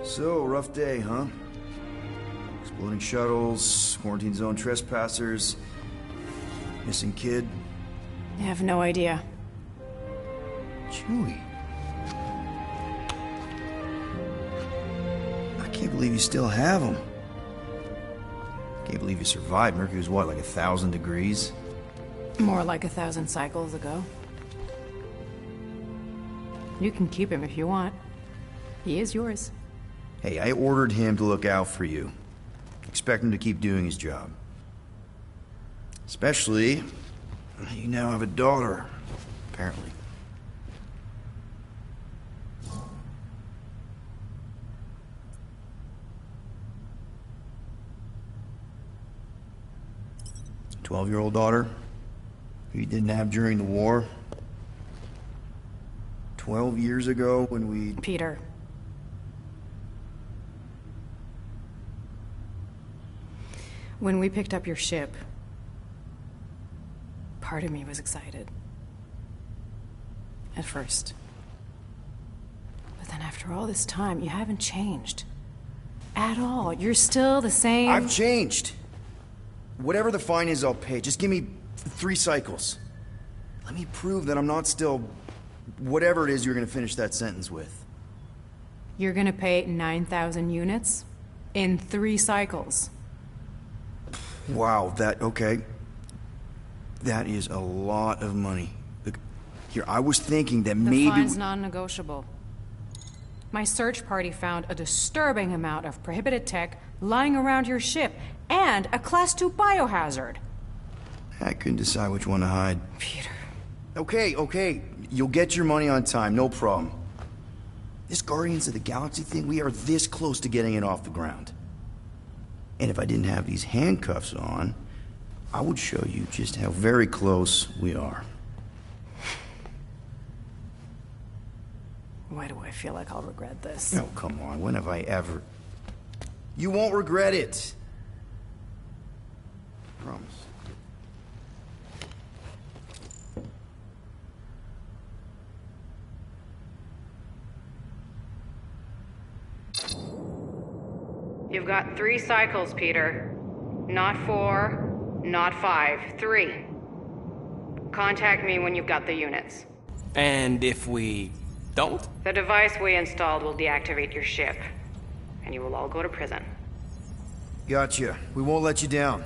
So, rough day, huh? Exploding shuttles, quarantine zone trespassers, missing kid. I have no idea. Chewie. I can't believe you still have him. Can't believe you survived. Mercury was what, like 1,000 degrees? More like 1,000 cycles ago. You can keep him if you want. He is yours. Hey, I ordered him to look out for you. Expect him to keep doing his job. Especially, you now have a daughter, apparently. A 12-year-old daughter who you didn't have during the war. 12 years ago when we... Peter. When we picked up your ship, part of me was excited. At first. But then after all this time, you haven't changed. At all. You're still the same... I've changed. Whatever the fine is, I'll pay. Just give me 3 cycles. Let me prove that I'm not still... whatever it is you're gonna finish that sentence with. You're gonna pay 9,000 units? In 3 cycles. Wow, okay. That is a lot of money. Look, here, I was thinking that maybe... The fine's non-negotiable. My search party found a disturbing amount of prohibited tech lying around your ship, and a Class 2 biohazard. I couldn't decide which one to hide. Peter. Okay. You'll get your money on time, no problem. This Guardians of the Galaxy thing, we are this close to getting it off the ground. And if I didn't have these handcuffs on, I would show you just how very close we are. Why do I feel like I'll regret this? Oh, come on, when have I ever... You won't regret it. Promise. You've got 3 cycles, Peter. Not 4, not 5, 3. Contact me when you've got the units. And if we don't? The device we installed will deactivate your ship, and you will all go to prison. Gotcha. We won't let you down.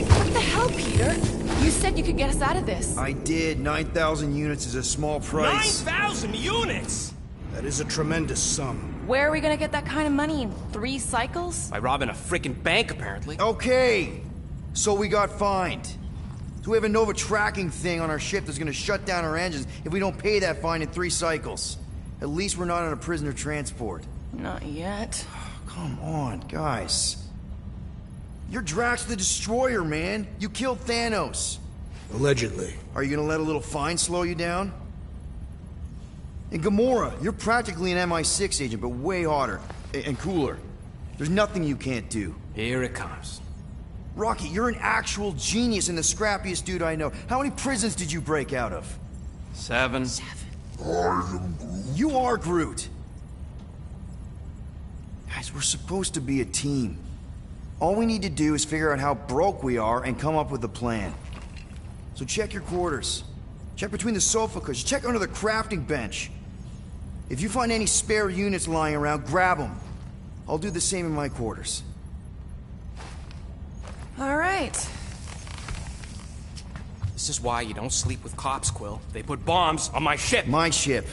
What the hell, Peter? You said you could get us out of this. I did. 9,000 units is a small price. 9,000 units?! That is a tremendous sum. Where are we gonna get that kind of money in 3 cycles? By robbing a freaking bank, apparently. Okay. So we got fined. So we have a Nova tracking thing on our ship that's gonna shut down our engines if we don't pay that fine in 3 cycles. At least we're not on a prisoner transport. Not yet. Come on, guys. You're Drax the Destroyer, man. You killed Thanos. Allegedly. Are you gonna let a little fine slow you down? And Gamora, you're practically an MI6 agent, but way hotter. And cooler. There's nothing you can't do. Here it comes. Rocky, you're an actual genius and the scrappiest dude I know. How many prisons did you break out of? 7. You are Groot. Guys, we're supposed to be a team. All we need to do is figure out how broke we are and come up with a plan. So check your quarters. Check between the sofa cushions. Check under the crafting bench. If you find any spare units lying around, grab them. I'll do the same in my quarters. All right. This is why you don't sleep with cops, Quill. They put bombs on my ship. My ship.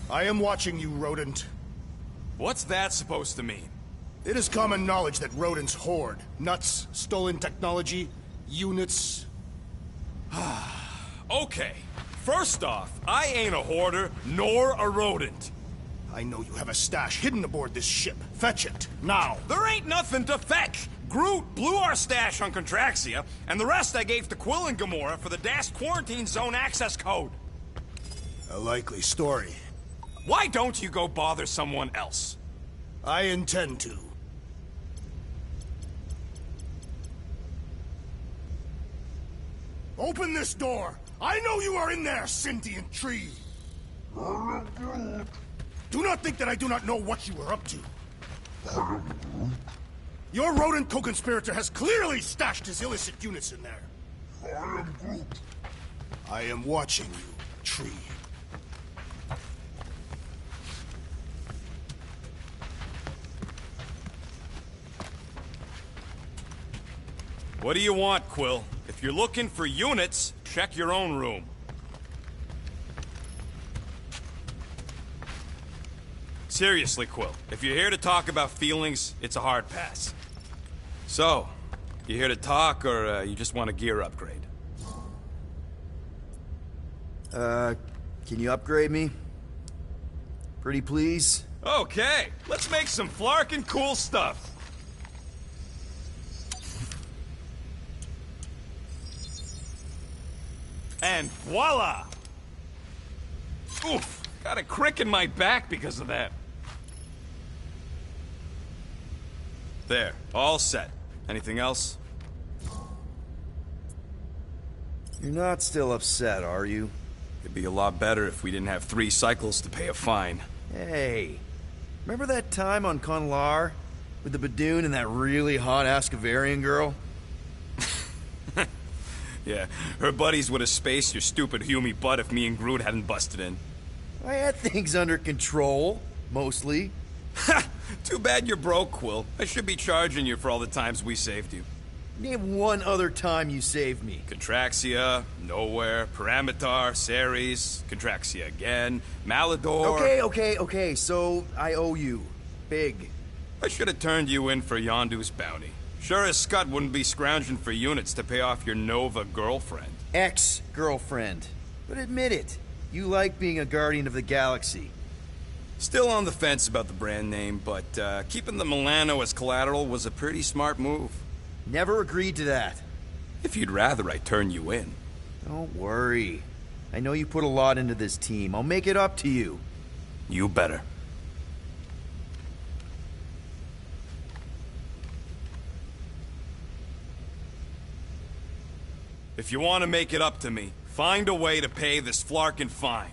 I am watching you, rodent. What's that supposed to mean? It is common knowledge that rodents hoard nuts, stolen technology, units. Okay, first off, I ain't a hoarder nor a rodent. I know you have a stash hidden aboard this ship. Fetch it, now. There ain't nothing to fetch. Groot blew our stash on Contraxia, and the rest I gave to Quill and Gamora for the DAS quarantine zone access code. A likely story. Why don't you go bother someone else? I intend to. Open this door! I know you are in there, sentient tree! Do not think that I do not know what you are up to. Your rodent co-conspirator has clearly stashed his illicit units in there. I am watching you, tree. What do you want, Quill? If you're looking for units, check your own room. Seriously, Quill, if you're here to talk about feelings, it's a hard pass. So, you here to talk, or you just want a gear upgrade? Can you upgrade me? Pretty please? Okay, let's make some flarkin' cool stuff. And voila! Oof, got a crick in my back because of that. There, all set. Anything else? You're not still upset, are you? It'd be a lot better if we didn't have 3 cycles to pay a fine. Hey, remember that time on Conlar? With the Badoon and that really hot Ascavarian girl? Yeah, her buddies would have spaced your stupid Humy butt if me and Groot hadn't busted in. I had things under control, mostly. Ha! Too bad you're broke, Quill. I should be charging you for all the times we saved you. Name one other time you saved me. Contraxia, Nowhere, Paramitar, Ceres, Contraxia again, Malador... Okay, so I owe you. Big. I should have turned you in for Yondu's bounty. Sure as Scott wouldn't be scrounging for units to pay off your Nova girlfriend. Ex-girlfriend. But admit it, you like being a Guardian of the Galaxy. Still on the fence about the brand name, but keeping the Milano as collateral was a pretty smart move. Never agreed to that. If you'd rather I turn you in. Don't worry. I know you put a lot into this team. I'll make it up to you. You better. If you want to make it up to me, find a way to pay this flarkin' fine.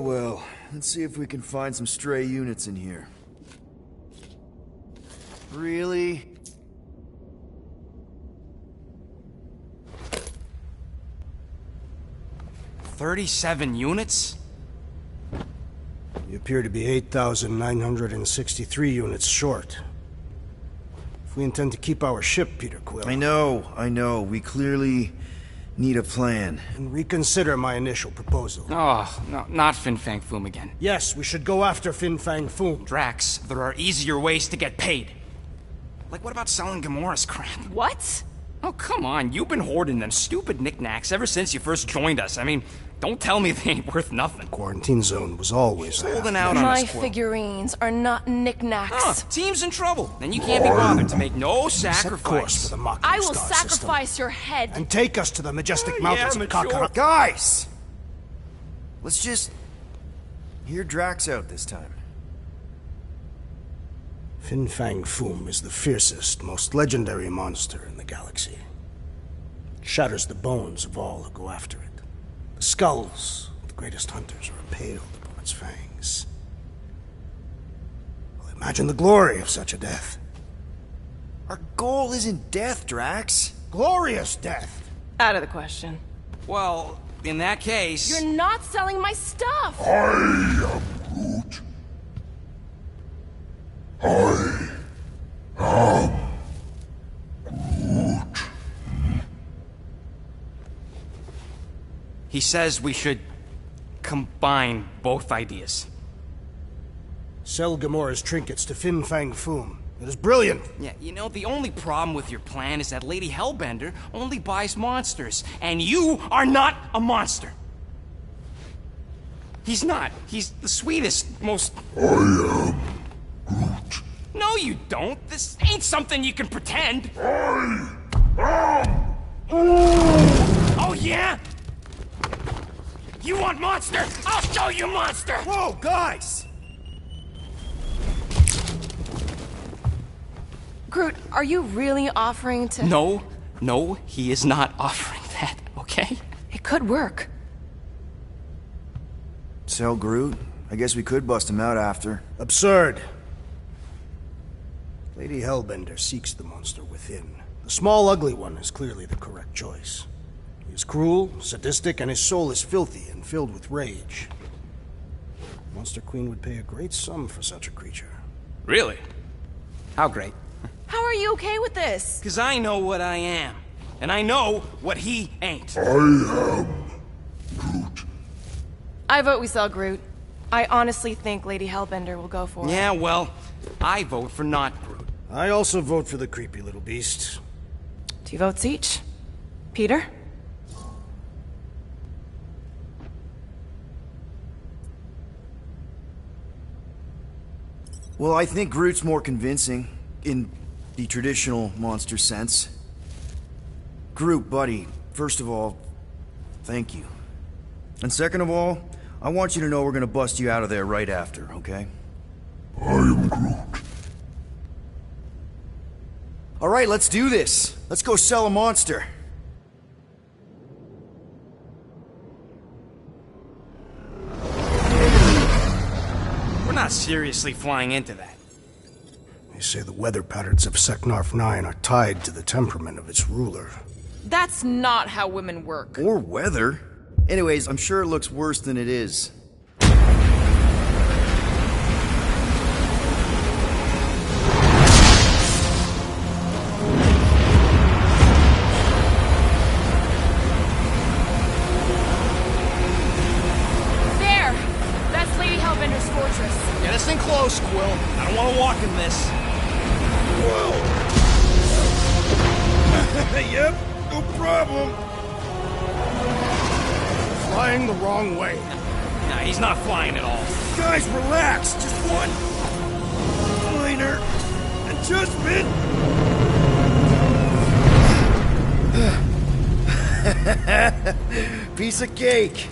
Well. Let's see if we can find some stray units in here. Really? $37 units? You appear to be 8,963 units short. If we intend to keep our ship, Peter Quill... I know. We clearly need a plan. And reconsider my initial proposal. Oh, no, not Fin Fang Foom again. Yes, we should go after Fin Fang Foom. Drax, there are easier ways to get paid. Like, what about selling Gamora's crap? What? Oh, come on, you've been hoarding them stupid knickknacks ever since you first joined us. I mean, don't tell me they ain't worth nothing. Quarantine zone was always there. Holding out on My us, Quill. figurines are not knickknacks. Team's in trouble, and you can't be bothered to make no Set course for sacrifice. the Mocking I will Star sacrifice your head. system, and take us to the majestic mountains of mature. Kakarot. Guys! Let's just hear Drax out this time. Fin Fang Foom is the fiercest, most legendary monster in the galaxy. It shatters the bones of all who go after it. The skulls of the greatest hunters are impaled upon its fangs. Well, imagine the glory of such a death. Our goal isn't death, Drax. Glorious death! Out of the question. Well, in that case... You're not selling my stuff! He says we should combine both ideas. Sell Gamora's trinkets to Fin Fang Foom. It is brilliant. Yeah, you know, the only problem with your plan is that Lady Hellbender only buys monsters, and you are not a monster. He's not. He's the sweetest, most... I am Groot. No, you don't. This ain't something you can pretend. I am... Oh, yeah? You want monster? I'll show you monster! Whoa, guys! Groot, are you really offering to... No, he is not offering that, okay? It could work. Sell Groot? I guess we could bust him out after. Absurd. Lady Hellbender seeks the monster within. The small, ugly one is clearly the correct choice. He is cruel, sadistic, and his soul is filthy and filled with rage. Monster Queen would pay a great sum for such a creature. Really? How great? How are you okay with this? Because I know what I am. And I know what he ain't. I am Groot. I vote we sell Groot. I honestly think Lady Hellbender will go for it. Yeah, well, I vote for not Groot. I also vote for the creepy little beast. 2 votes each. Peter? Well, I think Groot's more convincing, in the traditional monster sense. Groot, buddy, first of all, thank you. And second of all, I want you to know we're gonna bust you out of there right after, okay? I am Groot. Alright, let's do this. Let's go sell a monster. We're not seriously flying into that. They say the weather patterns of Seknarf 9 are tied to the temperament of its ruler. That's not how women work. Or weather. Anyways, I'm sure it looks worse than it is. There! That's Lady Hellbender's fortress. Get us in close, Quill. I don't want to walk in this. Yep, no problem. Flying the wrong way. Nah, he's not flying at all. Guys, relax! Just one minor adjustment! Piece of cake!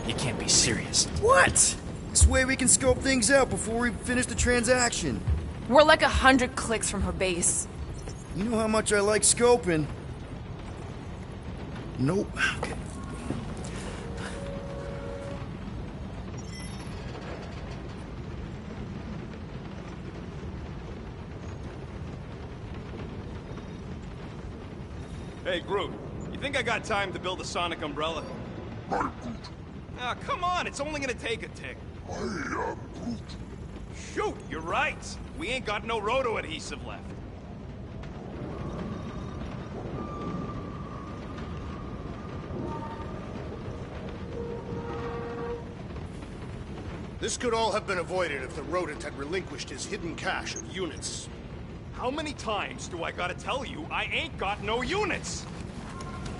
You can't be serious. What? This way we can scope things out before we finish the transaction. We're like 100 clicks from her base. You know how much I like scoping. Nope. Okay. Hey, Groot, you think I got time to build a sonic umbrella? Right, Groot. Ah, come on, it's only gonna take a tick. I am Groot. Shoot, you're right. We ain't got no roto adhesive left. This could all have been avoided if the rodent had relinquished his hidden cache of units. How many times do I gotta tell you I ain't got no units?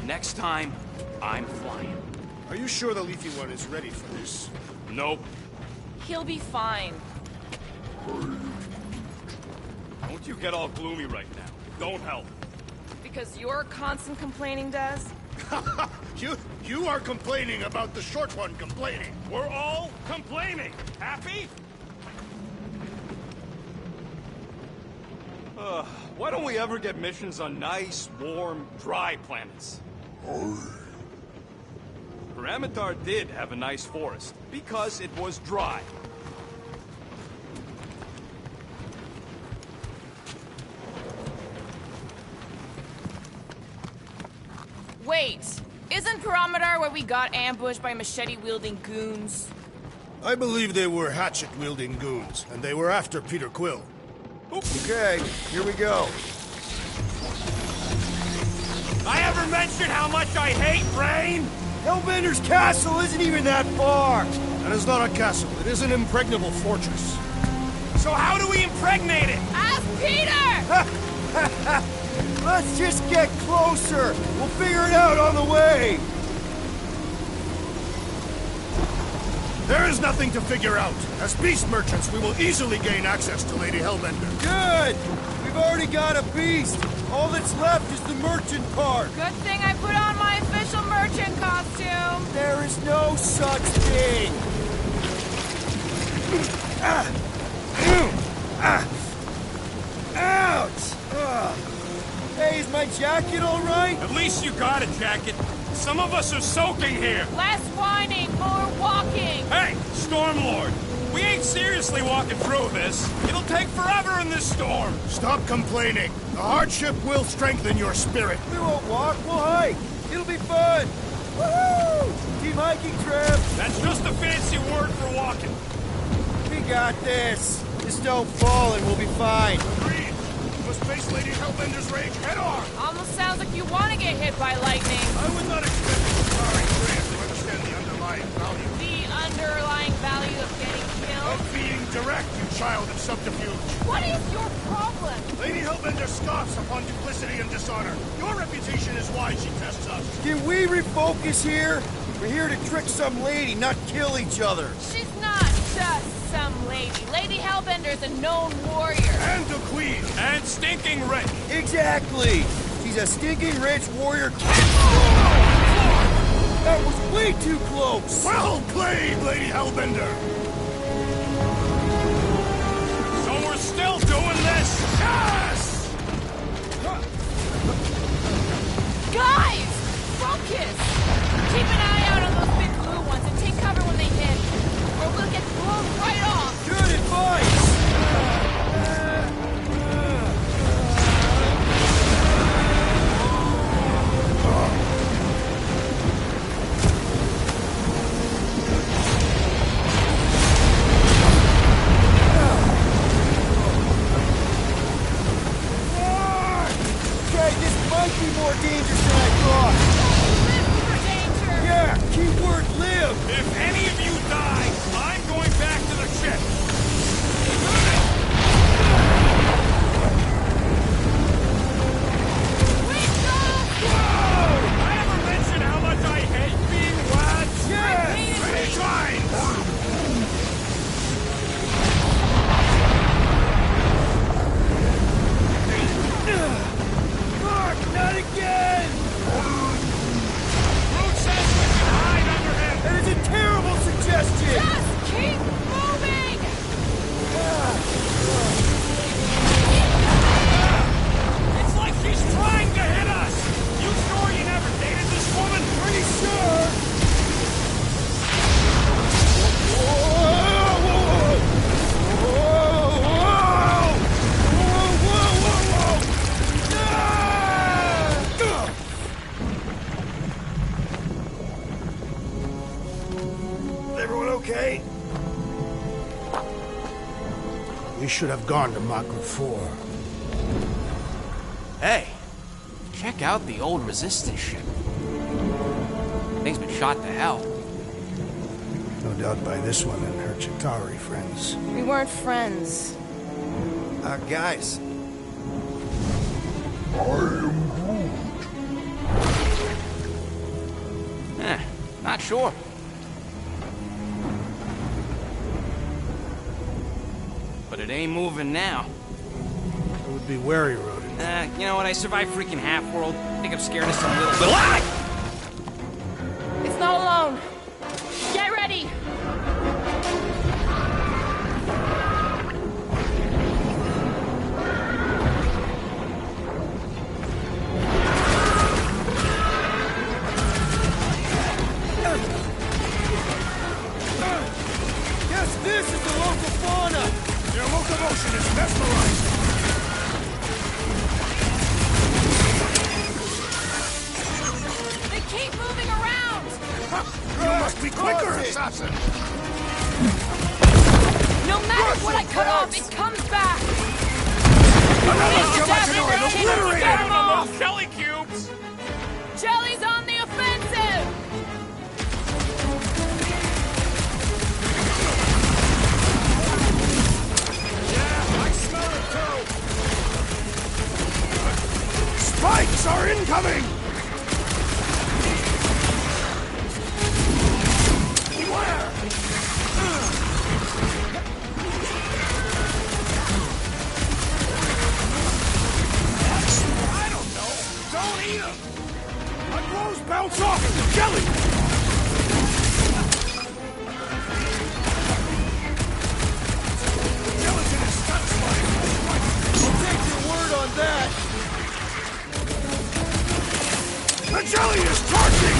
Next time, I'm flying. Are you sure the Leafy One is ready for this? Nope. He'll be fine. Don't you get all gloomy right now. It don't help. Because your constant complaining does? You are complaining about the short one complaining. We're all complaining. Happy? Why don't we ever get missions on nice, warm, dry planets? Paramitar did have a nice forest, because it was dry. Wait, isn't Parameter where we got ambushed by machete-wielding goons? I believe they were hatchet-wielding goons, and they were after Peter Quill. Okay, here we go. I ever mention how much I hate rain? Hellbender's castle isn't even that far! That is not a castle. It is an impregnable fortress. So how do we impregnate it? Ask Peter! Let's just get closer! We'll figure it out on the way! There is nothing to figure out. As beast merchants, we will easily gain access to Lady Hellbender. Good! We've already got a beast! All that's left is the merchant cart! Good thing I put on my official merchant costume. There is no such thing! Ouch! Hey, is my jacket all right? At least you got a jacket. Some of us are soaking here. Less whining, more walking. Hey, Stormlord, we ain't seriously walking through this. It'll take forever in this storm. Stop complaining. The hardship will strengthen your spirit. We won't walk, we'll hike! It'll be fun! Woohoo! Team hiking trip! That's just a fancy word for walking. We got this! Just don't fall and we'll be fine. Agreed. We must face Lady Hellbender's rage head-on. Almost sounds like you want to get hit by lightning. I would not expect the sorry Freya to understand the underlying value The underlying value of getting killed. of being direct, you child of subterfuge. What is your problem? Lady Hellbender scoffs upon duplicity and dishonor. Your reputation is why she tests us. Can we refocus here? We're here to trick some lady, not kill each other. She's not just some lady. Lady Hellbender's a known warrior. And a queen. And stinking rich. Exactly! She's a stinking rich warrior. That was way too close! Well played, Lady Hellbender. So we're still doing this? Yes! Guys! Focus! Keep an eye out on those big blue ones and take cover when they hit. Or we'll get blown right off. Good advice! Okay, this might be more dangerous than I thought. Live for danger! Yeah, keyword live! If any of you die, I'm going back to the ship. I ever mention how much I hate being wet? Many times! Mark, not again! Groot says we can hide under him. That is a terrible suggestion! Just keep moving! It's like she's trying to hit us. You sure you never dated this woman? Pretty sure! Everyone okay? We should have gone to Makra 4. Hey, check out the old resistance ship. Thing's been shot to hell. No doubt by this one and her Chitauri friends. We weren't friends. Guys, Not sure. But it ain't moving now. It would be wary, Rodin. You know what? I survived freaking Half-World. I think I'm scared of some little... Ah! It's not alone. Get ready! guess this is the local fauna! Their locomotion is mesmerizing. They keep moving around! You must be quicker, assassin! No matter what I cut off, it comes back! Another Jack, Gelatinoid obliterated! get him off! Jelly cubes! Jack! Incoming! Beware! I don't know. Don't eat them. My blows bounce off the jelly. Gelatin is touch-like. I'll take your word on that. The jelly is charging!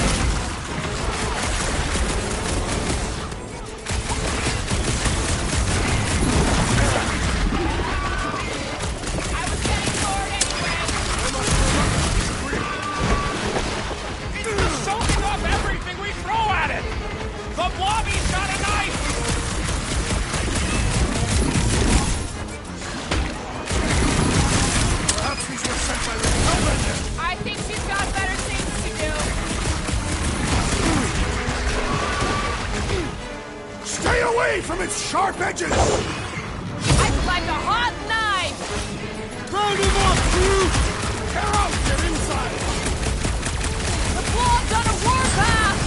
From its sharp edges! I'd like a hot knife! Round him up, crew! Tear out their inside! The blob's on a warpath!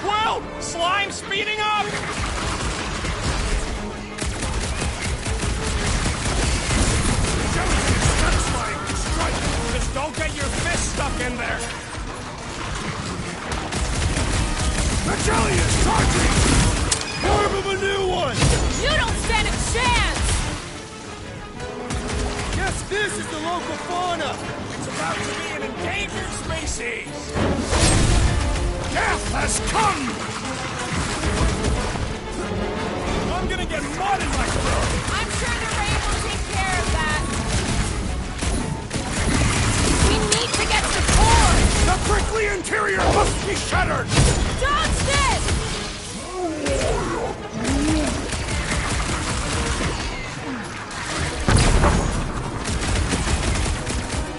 Well, slime speeding up! Gelatin is satisfying! Strike! Just don't get your fist stuck in there! The jelly is charging! Form of a new one! You don't stand a chance! Guess this is the local fauna! It's about to be an endangered species! Death has come! I'm gonna get mud in my throat! I'm sure the rain will take care of that. We need to get to core! The prickly interior must be shattered! Dodge this!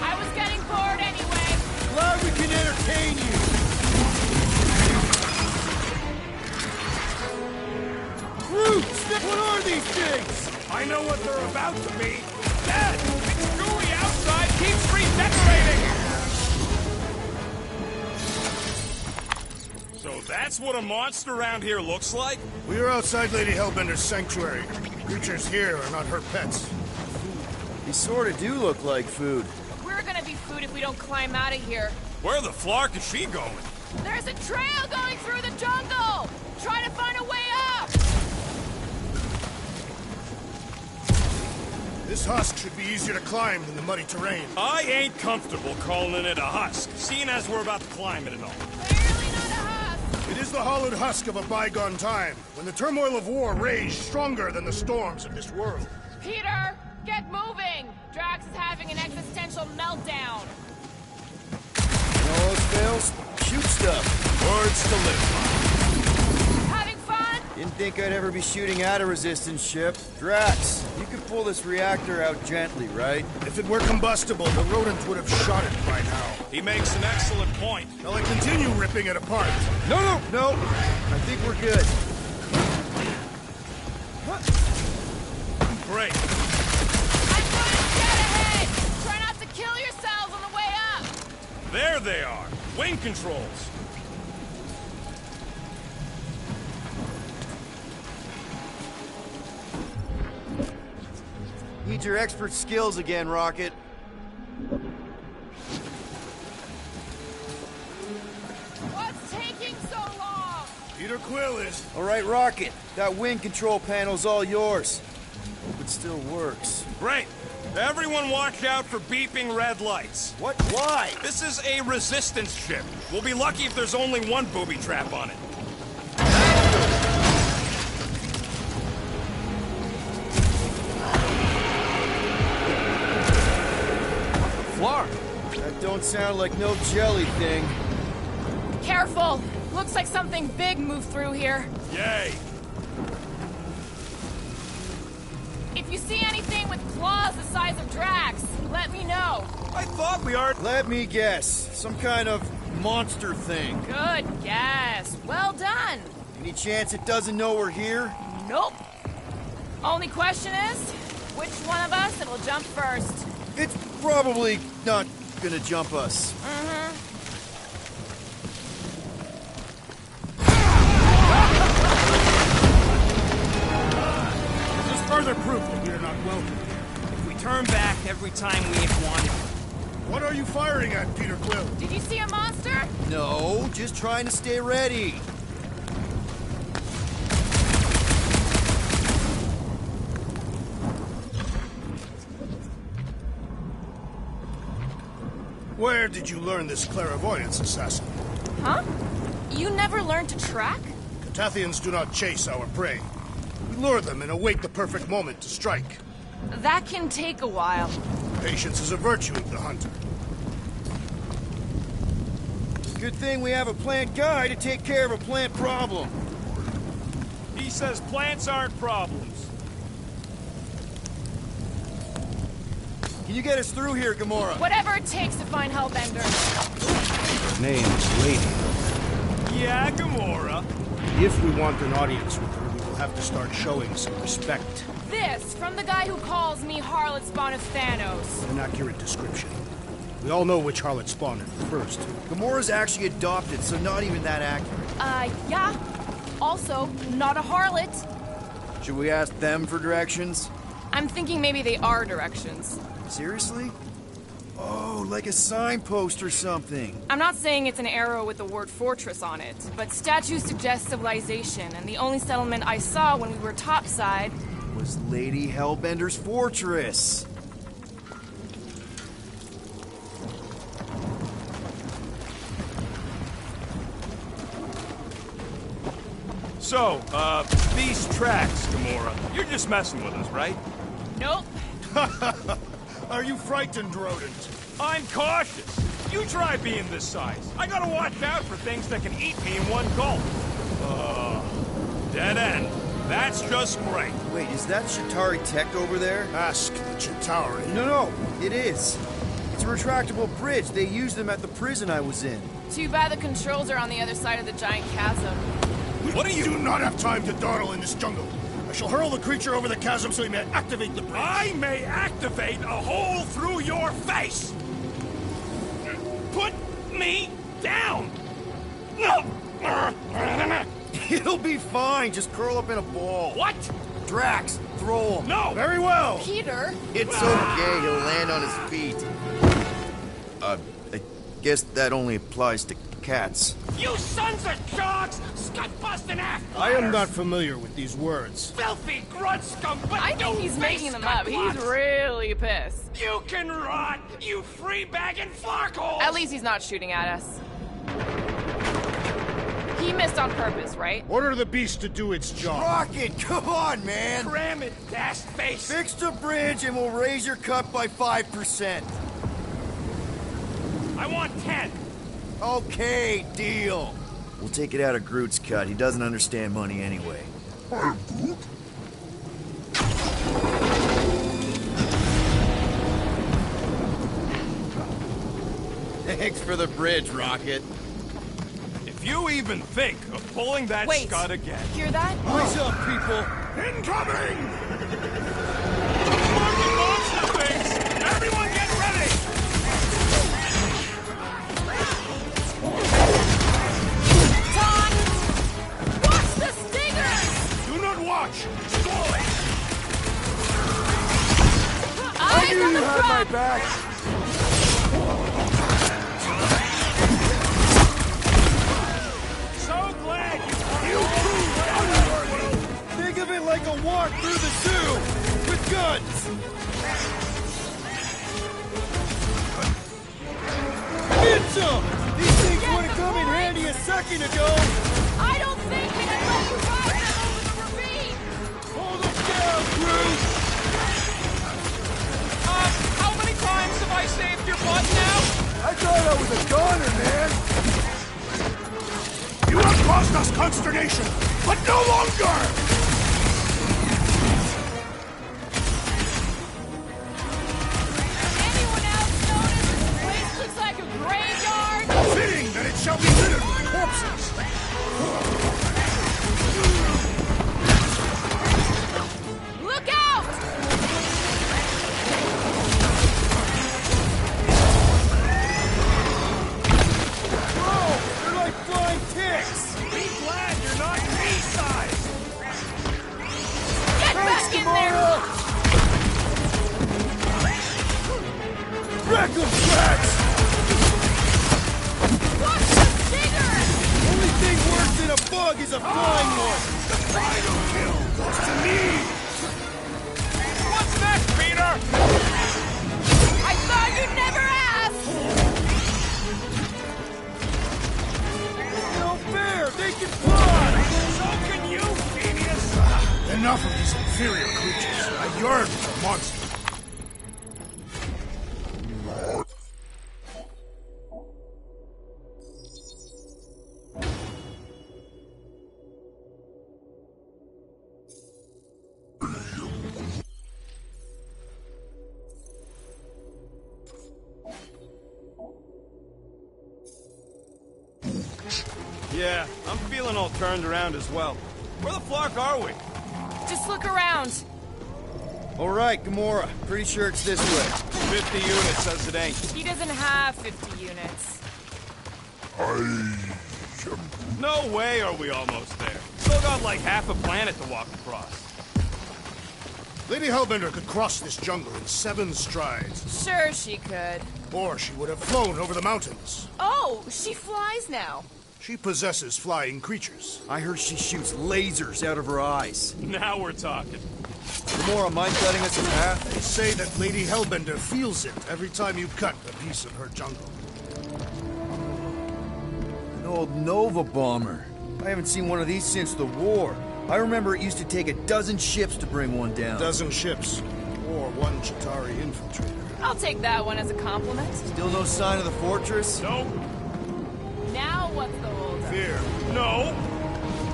I was getting bored anyway. Glad we can entertain you! Groot! What are these things? I know what they're about to be! Dead! It's gooey outside keeps redecorating! So that's what a monster around here looks like? We are outside Lady Hellbender's sanctuary. Creatures here are not her pets. They sort of do look like food. We're gonna be food if we don't climb out of here. Where the flark is she going? There's a trail going through the jungle! Try to find a way up! This husk should be easier to climb than the muddy terrain. I ain't comfortable calling it a husk, seeing as we're about to climb it and all. Clearly not a husk! It is the hollowed husk of a bygone time, when the turmoil of war raged stronger than the storms of this world. Peter, get moving! Drax is having an existential meltdown. All else fails, shoot stuff. Words to live Having fun? Didn't think I'd ever be shooting at a resistance ship. Drax, you could pull this reactor out gently, right? If it were combustible, the rodents would have shot it by now. by. He makes an excellent point. Shall I continue ripping it apart? No! I think we're good. Great. I'm trying to get ahead! Try not to kill yourselves on the way up! There they are. Wing controls. Need your expert skills again, Rocket. What's taking so long? Peter Quill is. All right, Rocket. That wing control panel's all yours. Hope it still works. Great. Everyone watch out for beeping red lights. What? Why? This is a resistance ship. We'll be lucky if there's only one booby trap on it. Flark. That don't sound like no jelly thing. Careful! Looks like something big moved through here. Yay. If you see anything with claws the size of Drax, let me know. I thought we are... Let me guess. Some kind of monster thing. Good guess. Well done. Any chance it doesn't know we're here? Nope. Only question is, which one of us will jump first? It's probably not gonna jump us. This is further proof that we are not welcome. If we turn back every time we ain't wanted. What are you firing at, Peter Quill? Did you see a monster? No, just trying to stay ready. Where did you learn this clairvoyance, assassin? Huh? You never learned to track? Catathians do not chase our prey. We lure them and await the perfect moment to strike. That can take a while. Patience is a virtue of the hunter. Good thing we have a plant guy to take care of a plant problem. He says plants aren't problems. Can you get us through here, Gamora? Whatever it takes to find Hellbender. Her name is Lady. Yeah, Gamora. If we want an audience with her, we will have to start showing some respect. This, from the guy who calls me Harlot Spawn of Thanos. An accurate description. We all know which harlot spawned her first. Gamora's actually adopted, so not even that accurate. Yeah. Also, not a harlot. Should we ask them for directions? I'm thinking maybe they are directions. Seriously? Oh, like a signpost or something. I'm not saying it's an arrow with the word fortress on it, but statues suggest civilization, and the only settlement I saw when we were topside Was Lady Hellbender's fortress. So, these tracks, Gamora. You're just messing with us, right? Nope. Are you frightened, rodent? I'm cautious. You try being this size. I gotta watch out for things that can eat me in one gulp. Dead end. That's just great. Wait, is that Chitauri tech over there? Ask the Chitauri. No, it is. It's a retractable bridge. They used them at the prison I was in. Too bad the controls are on the other side of the giant chasm. What are We you... do not have time to dawdle in this jungle. I shall hurl the creature over the chasm so he may activate the bridge. I may activate a hole through your face! Put me down! No! It'll be fine. Just curl up in a ball. What? Drax, throw him. No! Very well. Peter? It's okay. He'll land on his feet. I guess that only applies to cats. You sons of dogs! Scut-busting ass! I am not familiar with these words. Filthy grunt scum, but I think he's making them up. He's really pissed. You can rot, you free-bagging flarkholes! At least he's not shooting at us. He missed on purpose, right? Order the beast to do its job. Rocket, come on, man. Cram it, ass face! Fix the bridge and we'll raise your cut by 5%. I want 10! Okay, deal. We'll take it out of Groot's cut. He doesn't understand money anyway. I'm Groot. Thanks for the bridge, Rocket. If you even think of pulling that Wait. scud again... Hear that? What's up, people? Incoming! Fucking monster things! Everyone get ready! Don! Watch the stingers! Do not watch! Score it! Eyes on the front! back. So glad Think of it like a walk through the zoo with guns. Get some! These things would have come in handy a second ago. I don't think we can let you ride them over the ravine! Hold them down, Groot. How many times have I saved your butt now? I thought I was a goner, man. You have caused us consternation, but no longer! Anyone else notice this place looks like a graveyard? Fitting that it shall be littered with corpses! Look out! is a flying one! The final kill goes to me! What's next, Peter? I thought you'd never ask! No fair! They can fly! So can you, genius! Enough of these inferior creatures. I yearn for monsters. Yeah, I'm feeling all turned around as well. Where the flark are we? Just look around. All right, Gamora. Pretty sure it's this way. 50 units says it ain't. He doesn't have 50 units. No way are we almost there. Still got like half a planet to walk across. Lady Hellbender could cross this jungle in 7 strides. Sure she could. Or she would have flown over the mountains. Oh, she flies now. She possesses flying creatures. I heard she shoots lasers out of her eyes. Now we're talking. Gamora, mind cutting us a path? They say that Lady Hellbender feels it every time you cut a piece of her jungle. An old Nova bomber. I haven't seen one of these since the war. I remember it used to take a dozen ships to bring one down. Dozen ships, or 1 Chitauri infiltrator. I'll take that one as a compliment. Still no sign of the fortress? Nope. Now what's the holdup? Fear. No.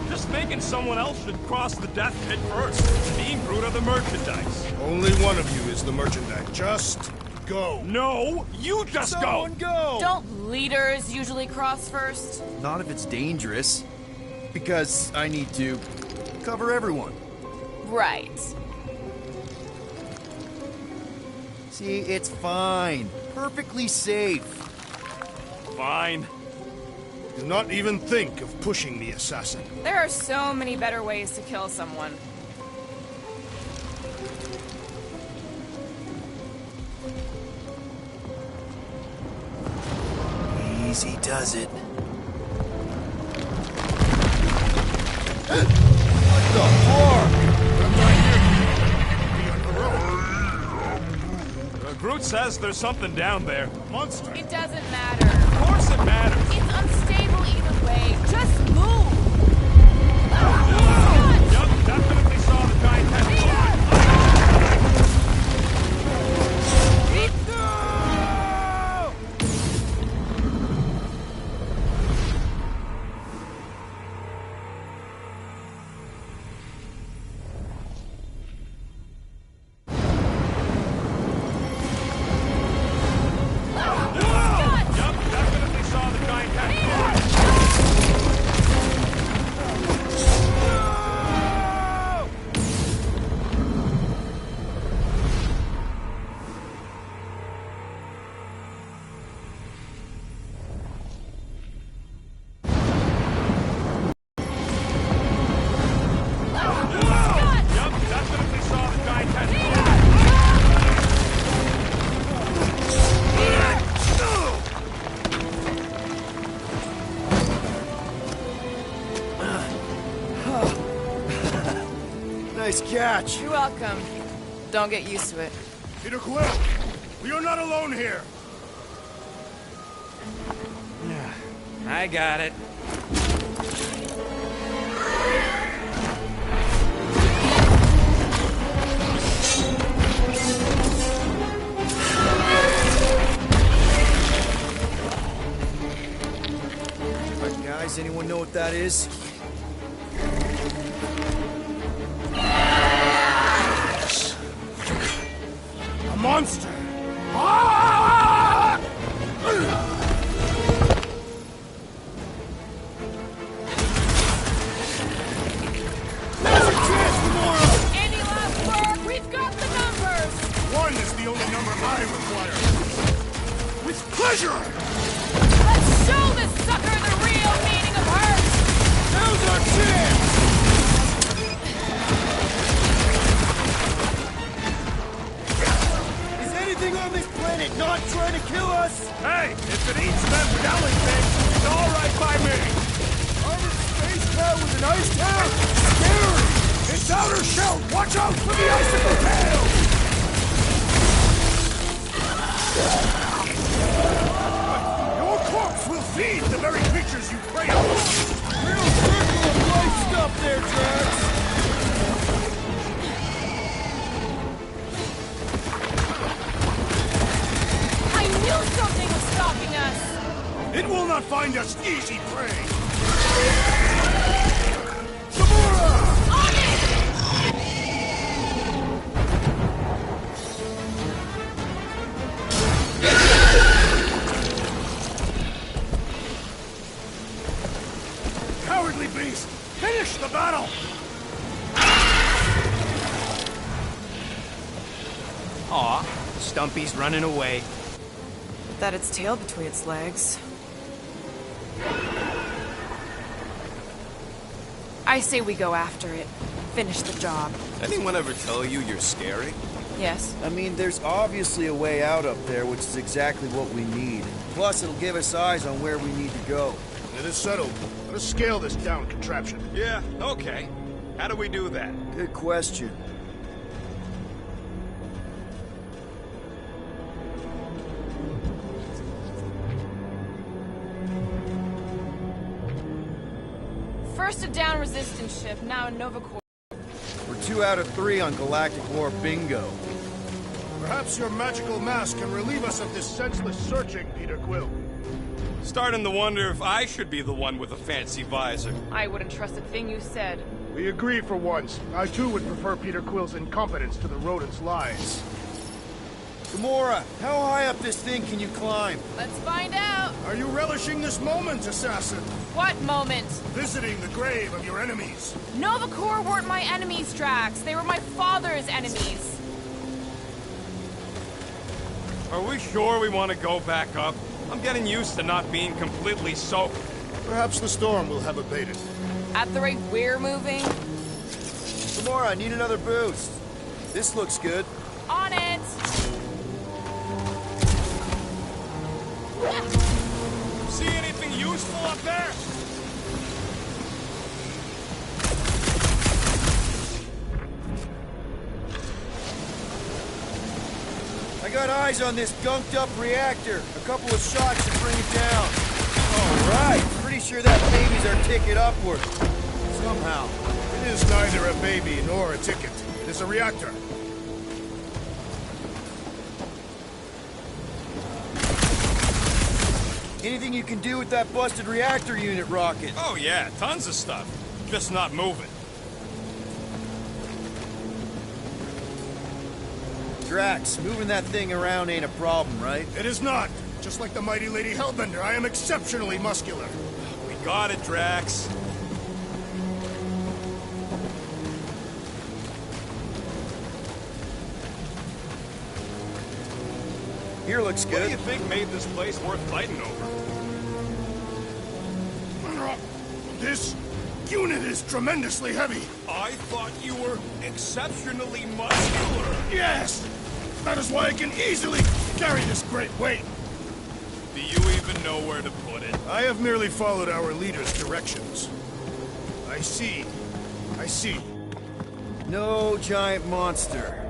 Just thinking someone else should cross the death pit first. Being Groot of the merchandise. Only one of you is the merchandise. Just go. No, you just Someone go! Don't leaders usually cross first? Not if it's dangerous. Because I need to cover everyone. Right. See, it's fine. Perfectly safe. Fine. Do not even think of pushing the assassin. There are so many better ways to kill someone. Easy does it. Groot says there's something down there. Monster. It doesn't matter. Of course it matters. It's unstable either way. Just move! Yup, definitely saw the giant tentacle. Nice catch. You're welcome. Don't get used to it. Peter Quill, we are not alone here. I got it. Alright, guys, anyone know what that is? A monster. Any last word? We've got the numbers! 1 is the only number I require. With pleasure. Let's show this sucker the real meaning of hurt! Now's our chance. Is anything on this planet not trying to kill us? Hey, if it eats them Skellingtons, it's all right by me. Our Space tail with an ice tail? Scary! It's outer shell! Watch out for the icicle tail! Your corpse will feed the very creatures you prey on! Real circle of life stuff there, Drax! I knew something was stalking us! It will not find us easy prey! Gamora! On it! Cowardly beast! Finish the battle! Aw, Stumpy's running away. That its tail between its legs. I say we go after it. Finish the job. Anyone ever tell you you're scary? Yes? I mean, there's obviously a way out up there, which is exactly what we need. Plus, it'll give us eyes on where we need to go. It is settled. Let us scale this down contraption. Yeah, okay. How do we do that? Good question. First a down resistance ship, now a Nova Corps. We're 2 out of 3 on Galactic War bingo. Perhaps your magical mask can relieve us of this senseless searching, Peter Quill. Starting to wonder if I should be the one with a fancy visor. I wouldn't trust a thing you said. We agree for once. I too would prefer Peter Quill's incompetence to the rodent's lies. Gamora, how high up this thing can you climb? Let's find out! Are you relishing this moment, assassin? What moment? Visiting the grave of your enemies. Nova Corps weren't my enemies, Drax. They were my father's enemies. Are we sure we want to go back up? I'm getting used to not being completely soaked. Perhaps the storm will have abated. At the rate we're moving, Gamora, I need another boost. This looks good. on it! See anything useful up there? I got eyes on this gunked-up reactor. A couple of shots should bring it down. All right. Pretty sure that baby's our ticket upward. Somehow. It is neither a baby nor a ticket. It is a reactor. Anything you can do with that busted reactor unit, Rocket? Oh yeah, tons of stuff. Just not moving. Drax, moving that thing around ain't a problem, right? It is not. Just like the mighty Lady Hellbender, I am exceptionally muscular. We got it, Drax. Here looks What do good. you think made this place worth fighting over? This unit is tremendously heavy. I thought you were exceptionally muscular. Yes! That is why I can easily carry this great weight. Do you even know where to put it? I have merely followed our leader's directions. I see. I see. No giant monster.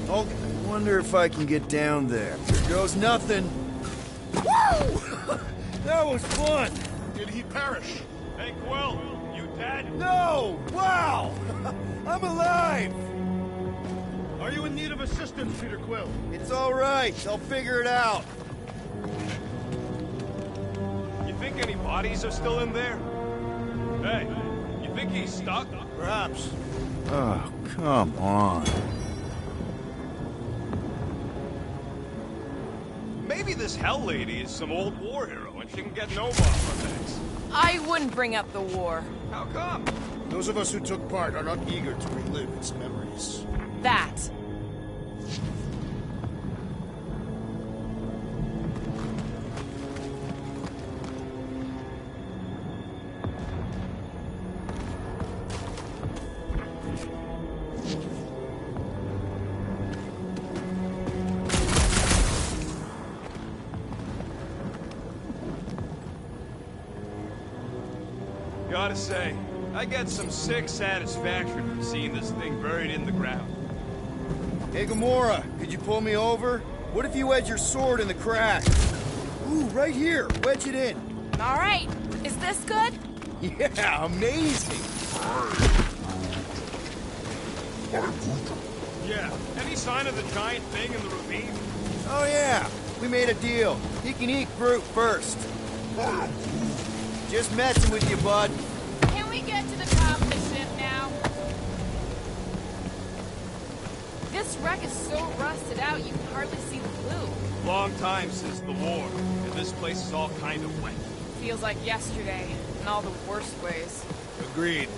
Oh, I wonder if I can get down there. Here goes nothing. Woo! That was fun. Did he perish? Hey, Quill, you dead? No! Wow! I'm alive! Are you in need of assistance, Peter Quill? It's all right. I'll figure it out. You think any bodies are still in there? Hey, you think he's stuck? Perhaps. Oh, come on. Maybe this Hell Lady is some old war hero and she can get Nova off our backs. I wouldn't bring up the war. How come? Those of us who took part are not eager to relive its memories. That. Gotta say, I get some sick satisfaction from seeing this thing buried in the ground. Hey, Gamora, could you pull me over? What if you wedge your sword in the crack? Ooh, right here. Wedge it in. All right. Is this good? Yeah, amazing. Yeah, any sign of the giant thing in the ravine? Oh, yeah. We made a deal. He can eat Groot first. Just messing with you, bud. Can we get to the top of the ship now? This wreck is so rusted out you can hardly see the blue. Long time since the war, and this place is all kind of wet. Feels like yesterday, in all the worst ways. Agreed.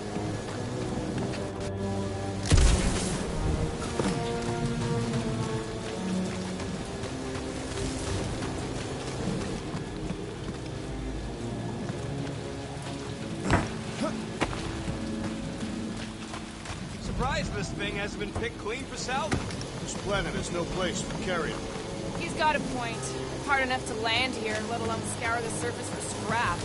Surprised this thing hasn't been picked clean for salvage. This planet has no place for carrion. He's got a point. Hard enough to land here, let alone scour the surface for scrap.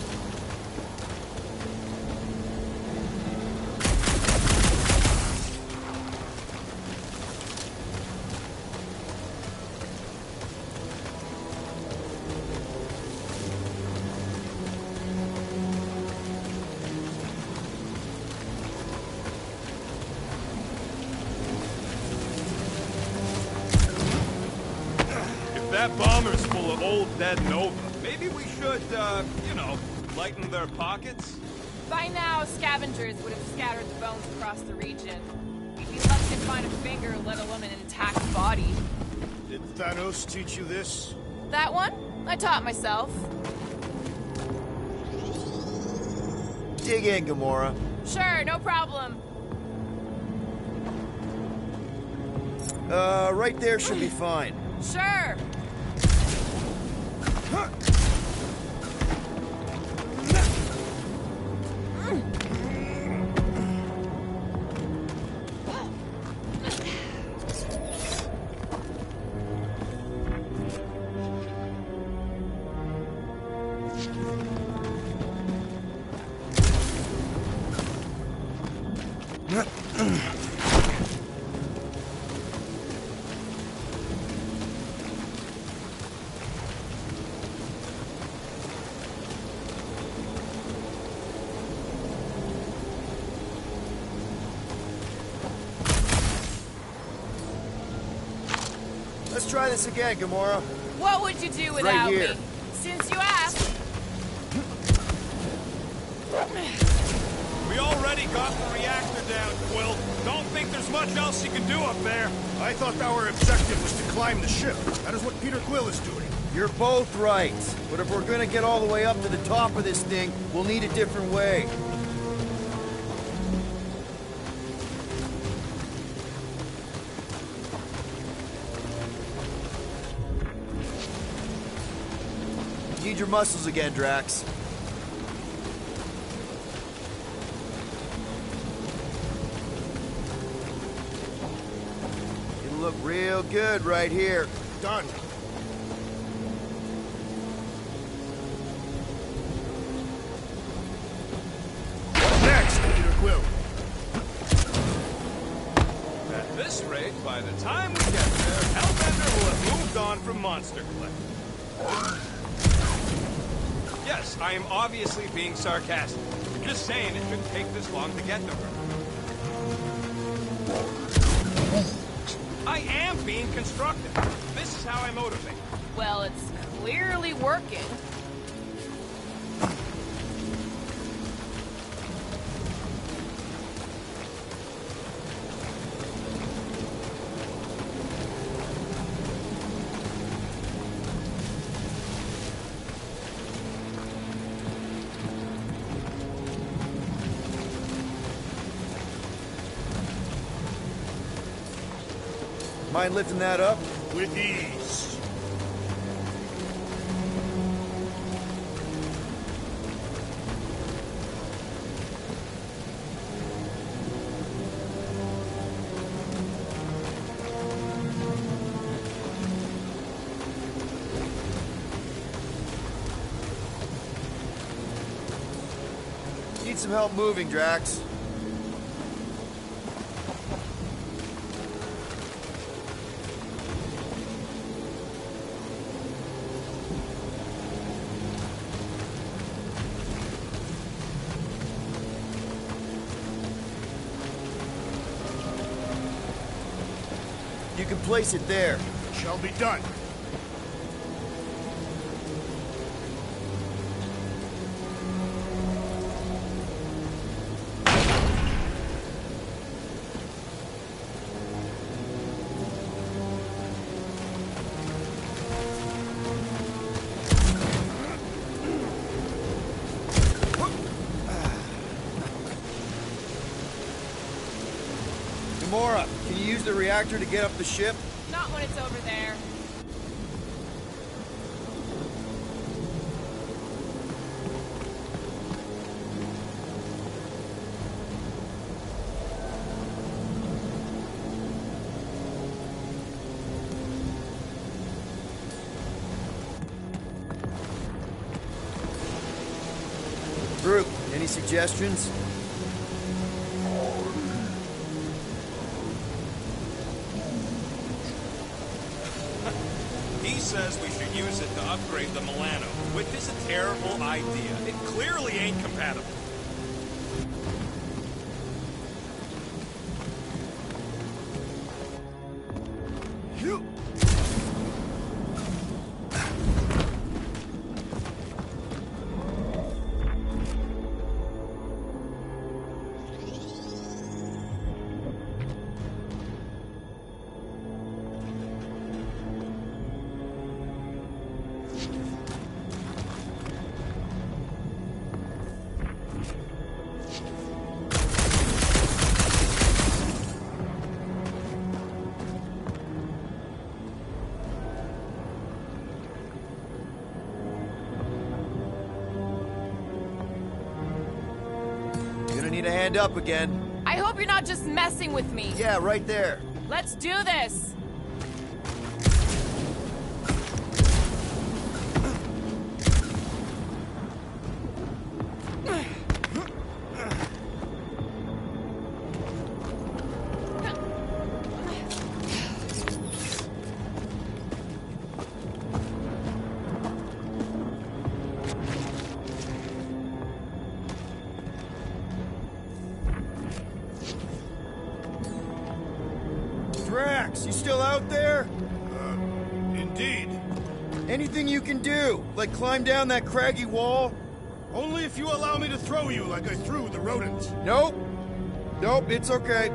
That bomber's full of old dead Nova. Maybe we should, you know, lighten their pockets? By now, scavengers would have scattered the bones across the region. We'd be lucky to find a finger, let alone an intact body. Did Thanos teach you this? That one? I taught myself. Dig in, Gamora. Sure, no problem. Right there should be fine. Sure. Let's try this again, Gamora. What would you do without here. me? Since you asked. We already got the reactor down, Quill. Don't think there's much else you can do up there. I thought our objective was to climb the ship. That is what Peter Quill is doing. You're both right. But if we're gonna get all the way up to the top of this thing, we'll need a different way. Need your muscles again, Drax. It'll look real good right here. Done. Next, Peter Quill. At this rate, by the time we get there, Hellbender will have moved on from Monster Cliff. Yes, I am obviously being sarcastic. Just saying it shouldn't take this long to get to her. I am being constructive. This is how I motivate. Well, it's clearly working. Mind lifting that up? With ease. Need need some help moving, Drax. You can place it there. Shall be done. Gamora, can you use the reactor to get up the ship? Not when it's over there. Groot, any suggestions? He says we should use it to upgrade the Milano, which is a terrible idea. It clearly ain't compatible. Gonna need a hand up again. I hope you're not just messing with me. Yeah, right there. Let's do this. Drax, you still out there? Indeed. Anything you can do, like climb down that craggy wall? Only if you allow me to throw you like I threw the rodents. Nope. Nope, it's okay.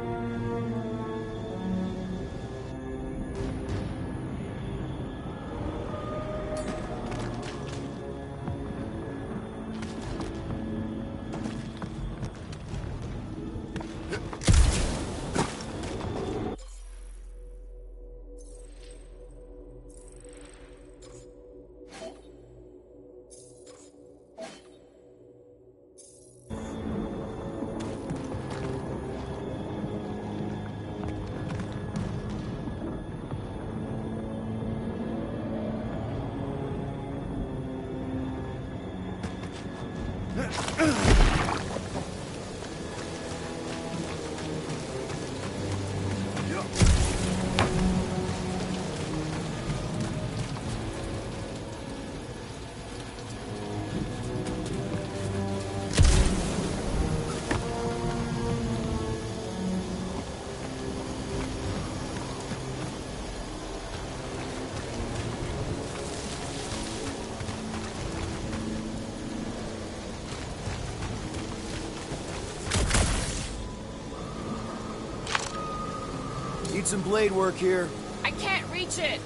Need some blade work here. I can't reach it.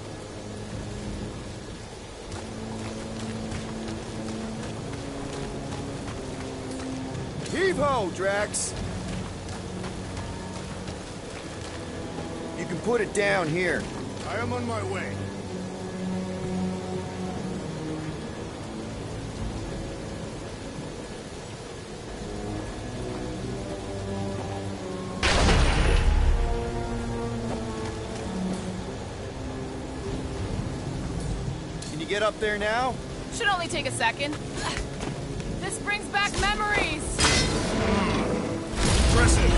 Heave-ho, Drax! You can put it down here. I am on my way. Can you get up there now? Should only take a second. This brings back memories. Impressive.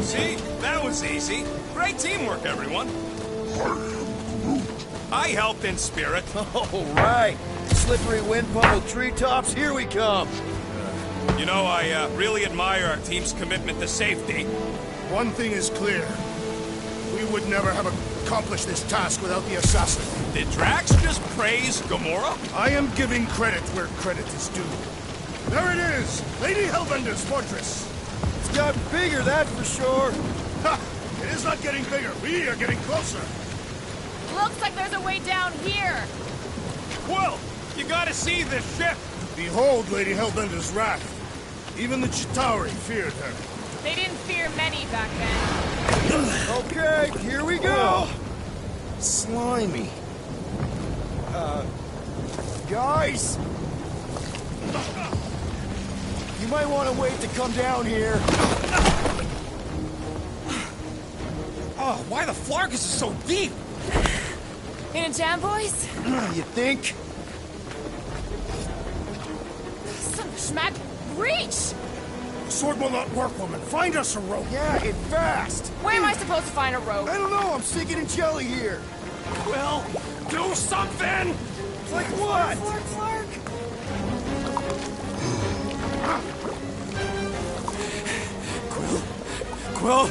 See? That was easy. Great teamwork, everyone. I helped in spirit. All right. Slippery wind pummeled treetops, here we come. You know, I really admire our team's commitment to safety. One thing is clear. We would never have accomplished this task without the assassin. Did Drax just praise Gamora? I am giving credit where credit is due. There it is! Lady Hellbender's fortress! It's got bigger, that for sure. Ha! It is not getting bigger. We are getting closer. Looks like there's a way down here. Quill, you gotta see this ship. Behold Lady Hellbender's wrath. Even the Chitauri feared her. They didn't fear many back then. Okay, here we go! Slimy. Guys! You might want to wait to come down here. Oh, why the Flarkus is so deep? In a jam, boys? You think? Some schmack. Reach! Sword will not work, woman. Find us a rope. Yeah, and fast. Where am I supposed to find a rope? I don't know. I'm sinking in jelly here. Quill, do something! Like what? Quill,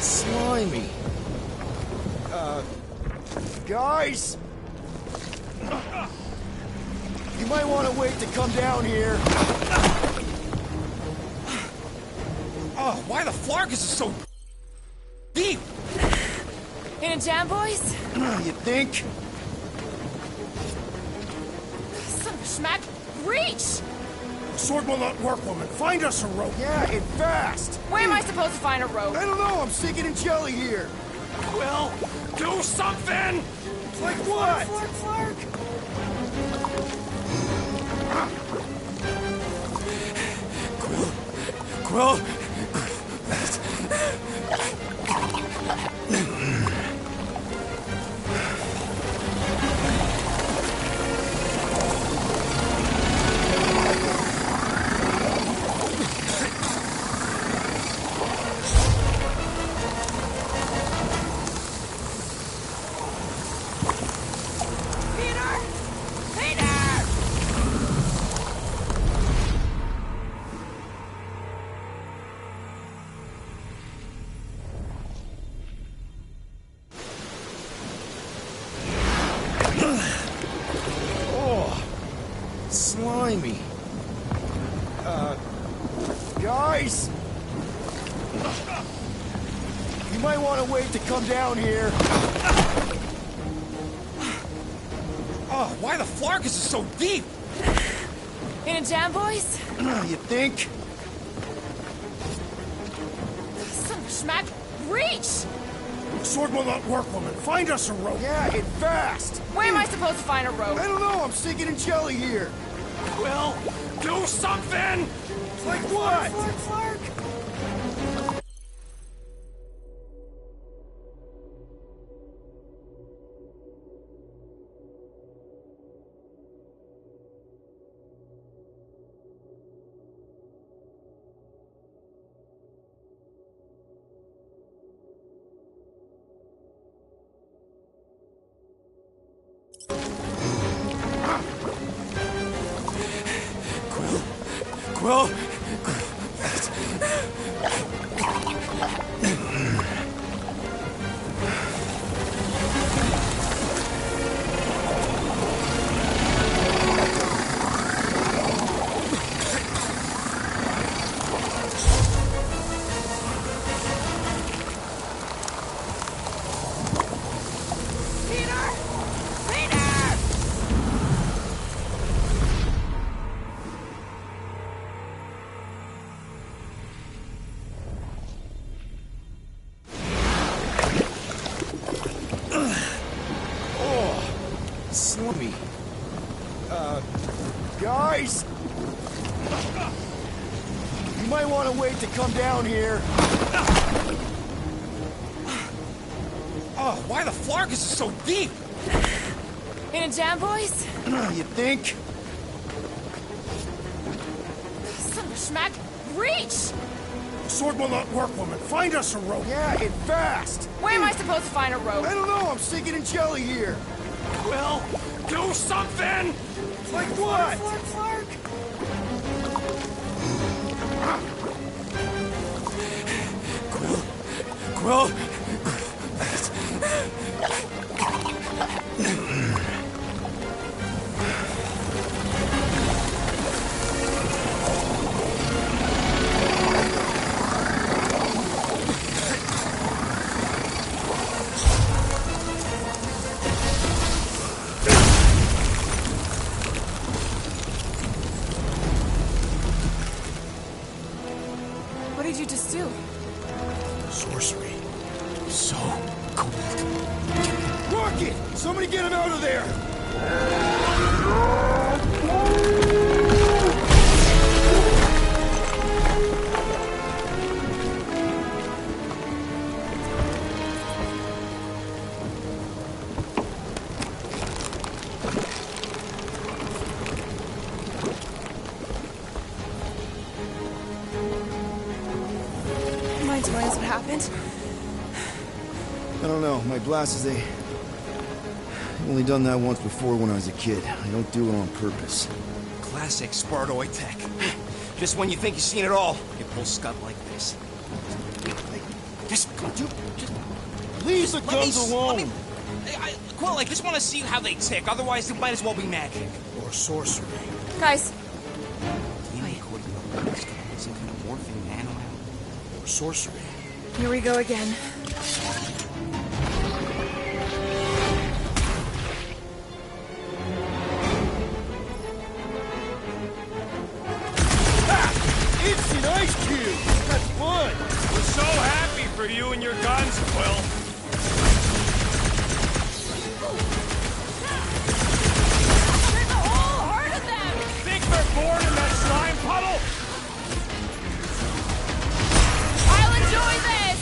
Slimy. Guys! You might want to wait to come down here. oh, why the Flarkus is so deep? In a jam, boys? You think? Some schmack. Reach! Sword will not work, woman. Find us a rope. Yeah, and fast. Where am I supposed to find a rope? I don't know. I'm sinking in jelly here. Quill, do something! Like what? Quill, Slimy. Guys! You might want to wait to come down here. oh, why the Flarkus is so deep? In a jam, boys? You think? Some schmack. Reach! Sword will not work, woman. Find us a rope. Yeah, and fast. Where am I supposed to find a rope? I don't know. I'm sinking in jelly here. Quill, do something! Like what? Quill, with me. Guys! You might want to wait to come down here. Oh, why the Flarkus is so deep? In a jam, boys? You think? Son of a schmack. Reach! Sword will not work, woman. Find us a rope. Yeah, and fast. Where am I supposed to find a rope? I don't know. I'm sinking in jelly here. Quill, do something! Like what? Flark. Quill! What did you just do? Sorcery. So cold. Rocket! Somebody get him out of there! Mind telling us what happened? I don't know. My glasses, I've only done that once before when I was a kid. I don't do it on purpose. Classic Spartoid tech. Just when you think you've seen it all, you pull scud like this. Just go, dude. Just Leave the let me guns s- alone! let me- Quill, I just want to see how they tick. Otherwise, it might as well be magic. Or sorcery. Guys, Some kind of morphing nano. Or sorcery. Here we go again. It's an ice cube! That's fun! We're so happy for you and your guns, Quill. there's a whole herd of them! Think they're born in that slime puddle? I'll enjoy this!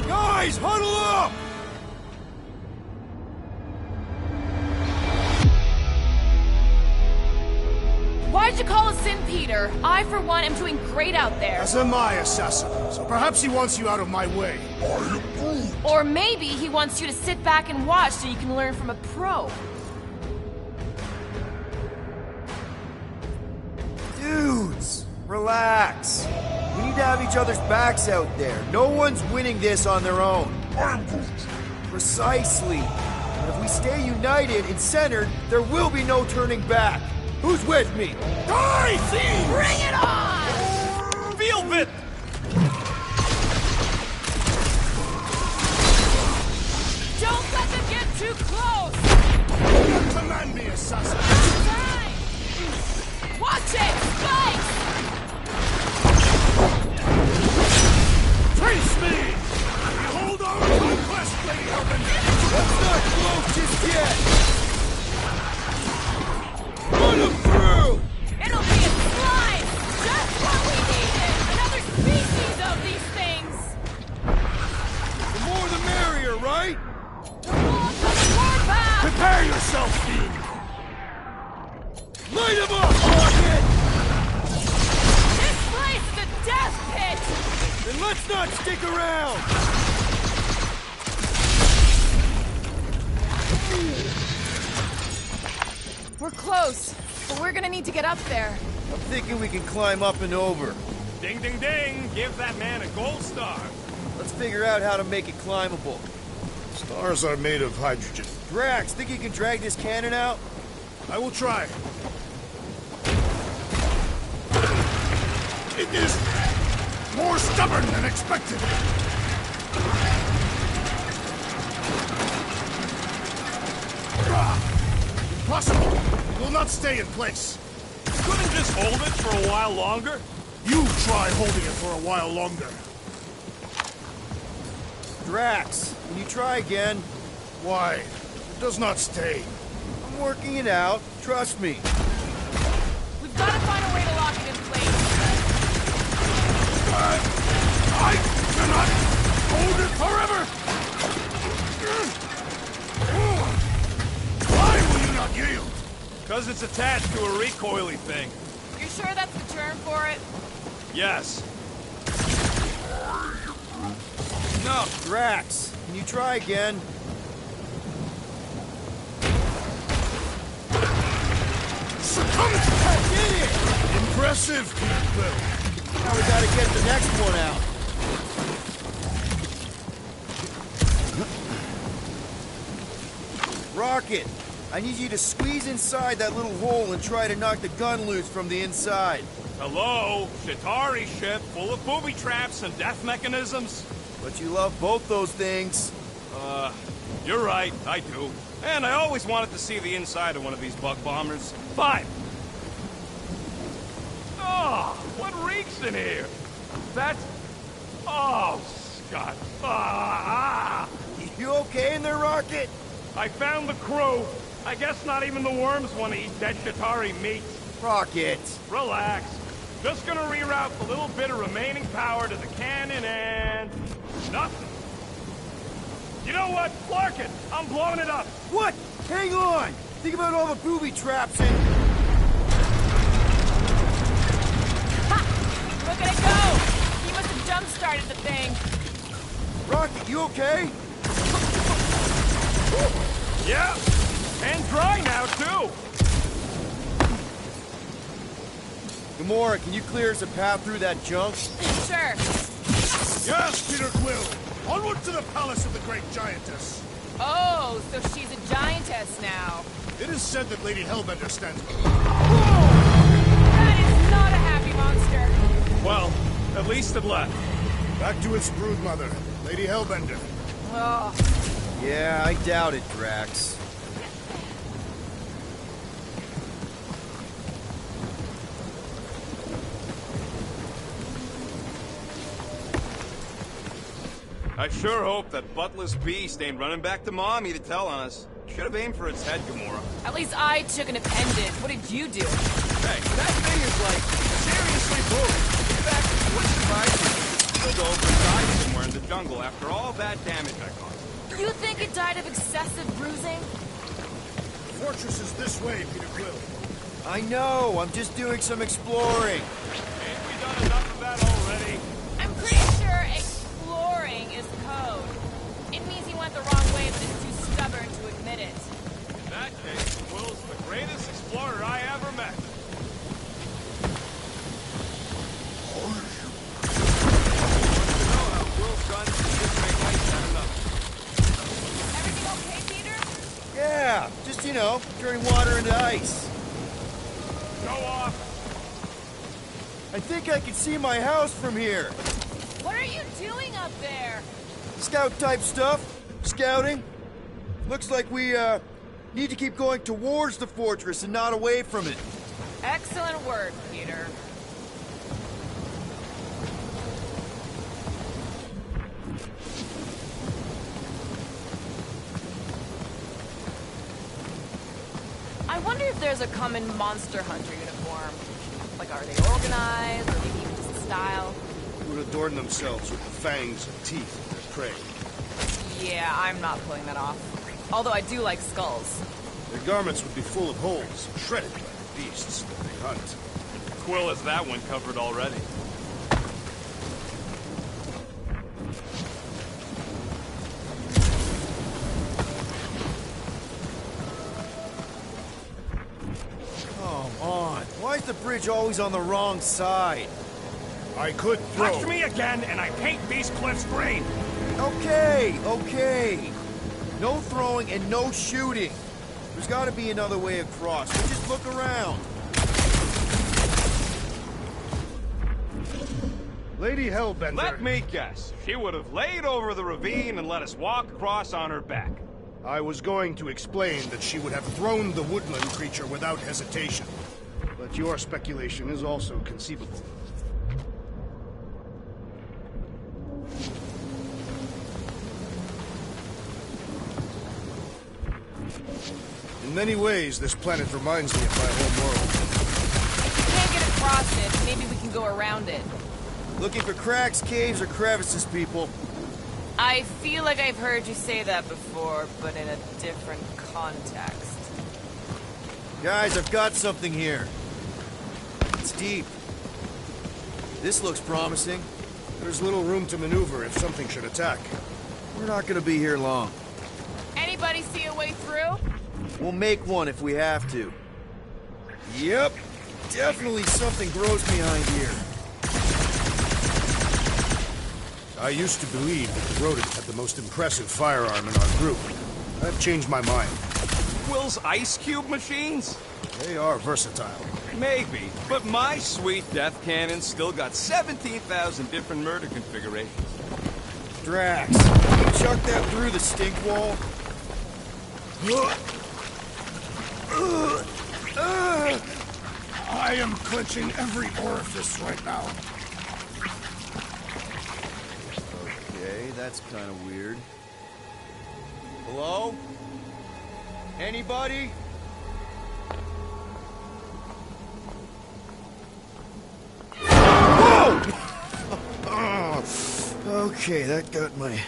Guys, huddle up! Why'd you call us in, Peter? I, for one, am doing great out there. As am I, Assassin. So perhaps he wants you out of my way. Or maybe he wants you to sit back and watch so you can learn from a pro. Dudes, relax. We need to have each other's backs out there. No one's winning this on their own. Precisely. But if we stay united and centered, there will be no turning back. Who's with me? Die, thieves! Bring it on! Feel it! Don't let them get too close! Command me, Assassin! Time! Watch it! Spike! Face me! Behold our conquest, Lady Hellbender! Let's not close just yet! Run them through! It'll be a slime! Just what we needed! Another species of these things! The more the merrier, right? Along the warpath! Prepare yourself, fiend! Light him up, Rocket! This place is a death pit! Then let's not stick around! We're close, but we're gonna need to get up there. I'm thinking we can climb up and over. Ding, ding, ding! Give that man a gold star. Let's figure out how to make it climbable. Stars are made of hydrogen. Drax, think you can drag this cannon out? I will try. It is more stubborn than expected. Impossible! It will not stay in place. Couldn't just hold it for a while longer? You try holding it for a while longer. Drax, when you try again, Why? It does not stay. I'm working it out. Trust me. We've got to find a way to lock it in place. I cannot hold it forever! Why will you not yield? Because it's attached to a recoily thing. You sure that's the term for it? Yes. No, Drax. Can you try again? Succumb! Did it! Impressive, Peter Quill. Now we gotta get the next one out. Rocket, I need you to squeeze inside that little hole and try to knock the gun loose from the inside. Hello? Shatari ship full of booby traps and death mechanisms? But you love both those things. You're right, I do. And I always wanted to see the inside of one of these bug bombers. Fine. Oh, what reeks in here? That's... Oh, Scott. You okay in there, Rocket? I found the crew. I guess not even the worms want to eat dead Shatari meat. Rocket. Relax. Just gonna reroute the little bit of remaining power to the cannon and... nothing. You know what? Clark it! I'm blowing it up! What? Hang on! Think about all the booby traps and... Ha! Look at it go! He must have jump-started the thing. Rocket, you okay? Yeah! And dry now, too! Gamora, can you clear us a path through that junk? Sure. Yes, Peter Quill! Onward to the palace of the great giantess! Oh, so she's a giantess now. It is said that Lady Hellbender stands... That is not a happy monster. Well, at least it left. Back to its broodmother, Lady Hellbender. Oh, Yeah, I doubt it, Drax. I sure hope that buttless beast ain't running back to Mommy to tell on us. Should have aimed for its head, Gamora. at least I took an appendage. What did you do? Hey, that thing is like, seriously broken. In fact, it wouldn't surprise me if it spilled over and died somewhere in the jungle after all that damage I caused. You think it died of excessive bruising? The fortress is this way, Peter Quill. I know, I'm just doing some exploring. Ain't we done enough of that already? I'm pretty sure exploring is code. It means he went the wrong way, but is too stubborn to admit it. In that case, Will's the greatest explorer I ever met. You know how Will's guns just make ice out of nothing. Everything okay, Peter? Yeah, just, you know, turning water into ice. Go off. I think I can see my house from here. What are you doing up there? Scout-type stuff. Scouting. Looks like we, need to keep going towards the fortress and not away from it. Excellent work, Peter. I wonder if there's a common monster hunter uniform. Like, are they organized, or maybe even just a style? Who would adorn themselves with the fangs and teeth of their prey. Yeah, I'm not pulling that off. Although I do like skulls. Their garments would be full of holes, shredded by the beasts that they hunt. Quill has that one covered already. Come on. Why is the bridge always on the wrong side? I could throw... Touch me again, and I paint these cliffs green! Okay, okay. No throwing and no shooting. There's gotta be another way across. So just look around. Lady Hellbender... Let me guess. She would have laid over the ravine and let us walk across on her back. I was going to explain that she would have thrown the woodland creature without hesitation. But your speculation is also conceivable. many ways, this planet reminds me of my home world. Can't get across it. Maybe we can go around it. Looking for cracks, caves, or crevices, people. I feel like I've heard you say that before, but in a different context. Guys, I've got something here. It's deep. This looks promising. There's little room to maneuver if something should attack. We're not gonna be here long. Anybody see a way through? We'll make one if we have to. Yep. Definitely something grows behind here. I used to believe that the rodent had the most impressive firearm in our group. I've changed my mind. Will's ice cube machines? They are versatile. Maybe, but my sweet death cannon still got 17,000 different murder configurations. Drax, chuck that through the stink wall. I am clenching every orifice right now. Okay, that's kind of weird. Hello? Anybody? Okay, that got my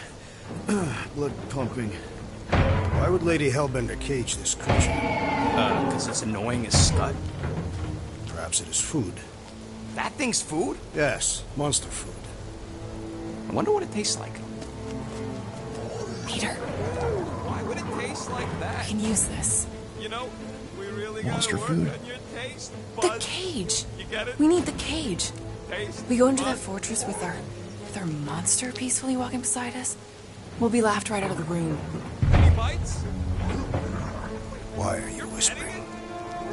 blood pumping. Why would Lady Hellbender cage this creature? Because it's annoying as scut. Perhaps it is food. That thing's food? Yes, monster food. I wonder what it tastes like. Peter, Why would it taste like I that? can use this. You know, we really Monster gotta work food. on your taste The buds. cage. You get it? We need the cage. Taste We go into that buds. fortress with our monster peacefully walking beside us. We'll be laughed right out of the room. Any bites? Why are you whispering? Anything?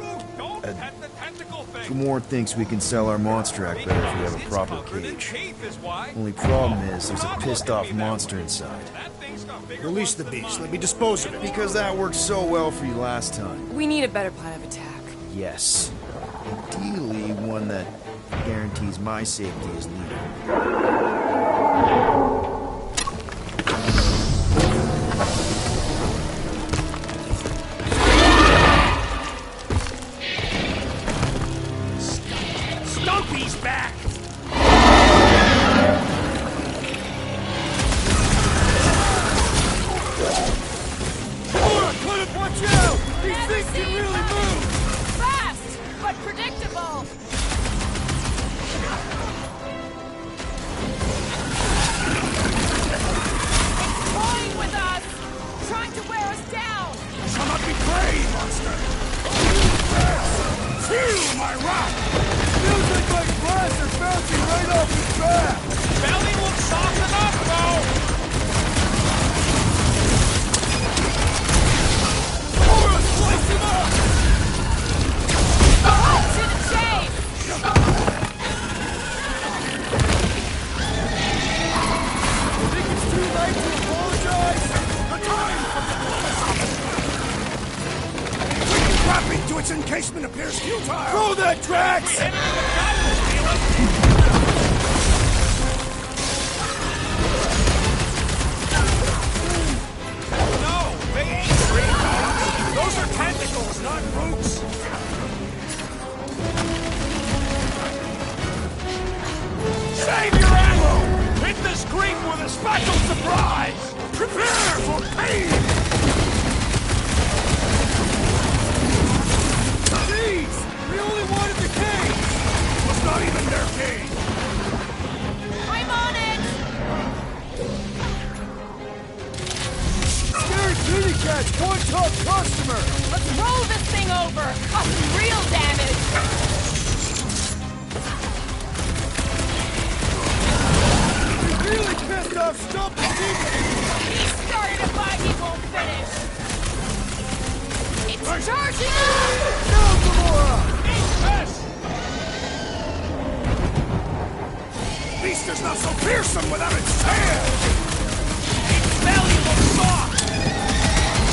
Root, don't pet the tentacle thing. Gamorrean thinks we can sell our monster act better if we have a It's proper covered in cage. teeth is why. Only problem is there's a Stop pissed looking off at me that monster way. inside. That thing's got bigger Release ones the than beast. mine. Let me dispose of it. Because that worked so well for you last time. We need a better plan of attack. Yes. Ideally, one that guarantees my safety as leader. Stumpy's back! Watch out! These Never things can seen really coming. move! Fast, but predictable. It's toying with us, trying to wear us down. Shall not be prey, monster! Feel my wrath! Feels like my glass are bouncing right off his back! Belly will soften up, though! Slice him up! To the chase. Think it's too late to apologize? The time! Wrapping to its encasement appears futile! Throw that, Drax! No, they ain't green dogs. Those are tentacles, not roots. Save your ammo! Hit this creep with a special surprise! Prepare for pain! Please! We only wanted the cage! It was not even their cage! I'm on it. Scary kitty cat's one top customer! Let's roll this thing over. Cause some real damage. He's really pissed off Stumpy people! He started a fight he won't finish. It's charging up. Now, Gamora! Beast is not so fearsome without its tail! Its belly looks soft!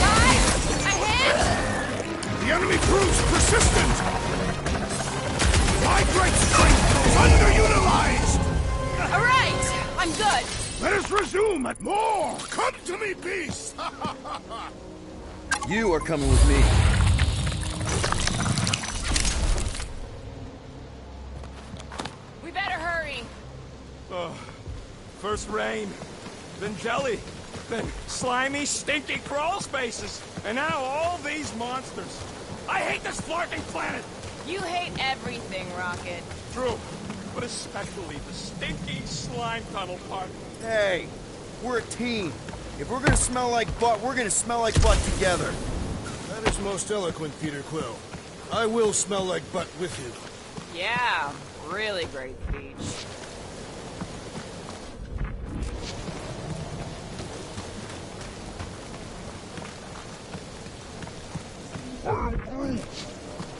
Guys, a hit. The enemy proves persistent! My great strength is underutilized! All right, I'm good. Let us resume at more! Come to me, beast! You are coming with me. We better hurry. First rain, then jelly, then slimy, stinky crawl spaces, and now all these monsters. I hate this flarking planet! You hate everything, Rocket. True, but especially the stinky slime tunnel part. Hey, we're a team. If we're gonna smell like butt, we're gonna smell like butt together. That is most eloquent, Peter Quill. I will smell like butt with you. Yeah, really great speech.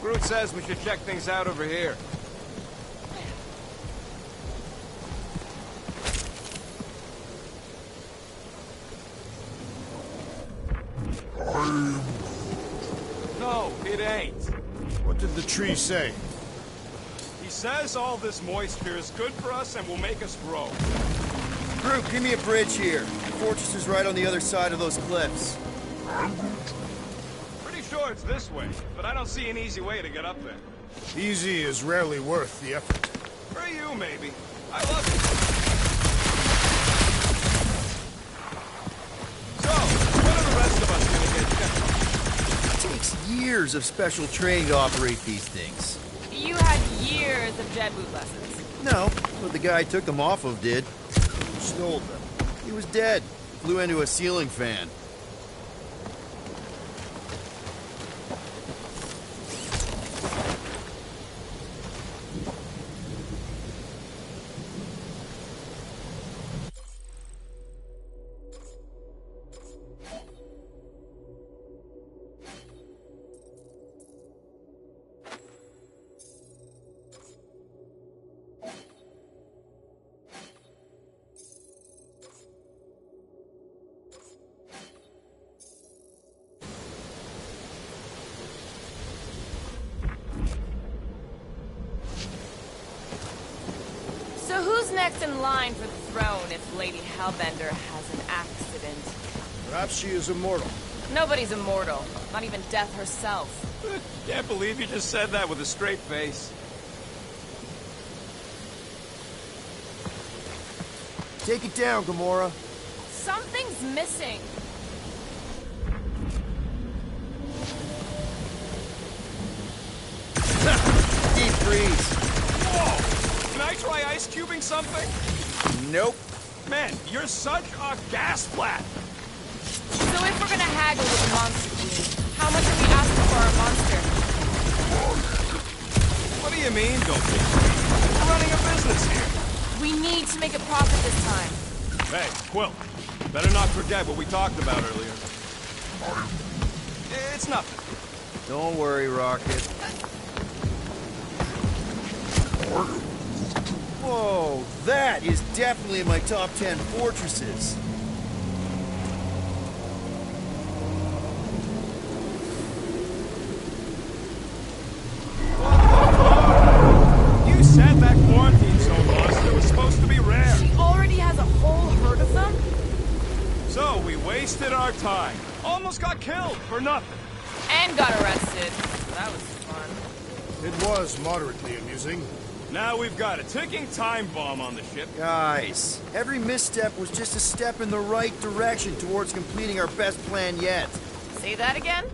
Groot says we should check things out over here. No, it ain't. What did the tree say? He says all this moisture is good for us and will make us grow. Groot, give me a bridge here. The fortress is right on the other side of those cliffs. Pretty sure it's this way, but I don't see an easy way to get up there. Easy is rarely worth the effort. For you, maybe. I love it. So, when are the rest of us gonna get done? It takes years of special training to operate these things. You had years of jet boot lessons. No, but the guy I took them off of did. Who stole them? He was dead. Flew into a ceiling fan. So who's next in line for the throne if Lady Hellbender has an accident? Perhaps she is immortal. Nobody's immortal. Not even death herself. Can't believe you just said that with a straight face. Take it down, Gamora. Something's missing. Deep freeze. Whoa! Can I try ice cubing something? Nope. Man, you're such a gas splat! So if we're gonna haggle with the Monster Queen, how much are we asking for our monster? What do you mean, don't be? We're running a business here. We need to make a profit this time. Hey, Quill. Better not forget what we talked about earlier. It's nothing. Don't worry, Rocket. Whoa, that is definitely in my top 10 fortresses. You said that quarantine zone monster was supposed to be rare. She already has a whole herd of them? So we wasted our time. Almost got killed for nothing. And got arrested. That was fun. It was moderately amusing. Now we've got a ticking time bomb on the ship. Guys, every misstep was just a step in the right direction towards completing our best plan yet. Say that again?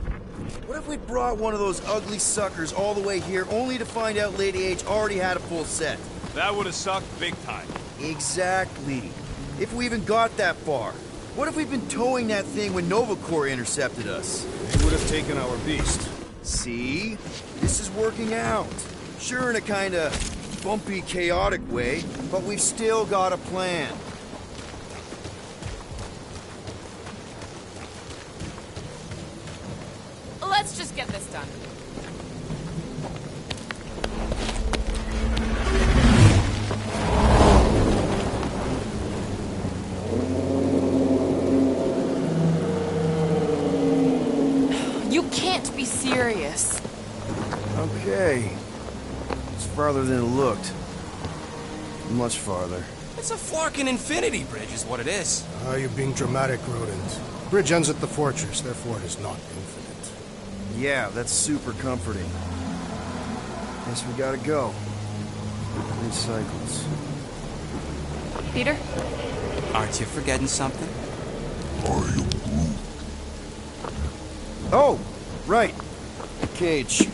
What if we brought one of those ugly suckers all the way here only to find out Lady H already had a full set? That would have sucked big time. Exactly. If we even got that far. What if we'd been towing that thing when Nova Corps intercepted us? They would have taken our beast. See? This is working out. Sure, in a kinda bumpy, chaotic way, but we've still got a plan. Let's just get this done. You can't be serious. Okay. It's farther than it looked. Much farther. It's a flarkin' infinity bridge is what it is. Ah, you're being dramatic, Rodent. Bridge ends at the fortress, therefore it is not infinite. Yeah, that's super comforting. Guess we gotta go. 3 cycles. Peter? Aren't you forgetting something? Oh, right. Cage.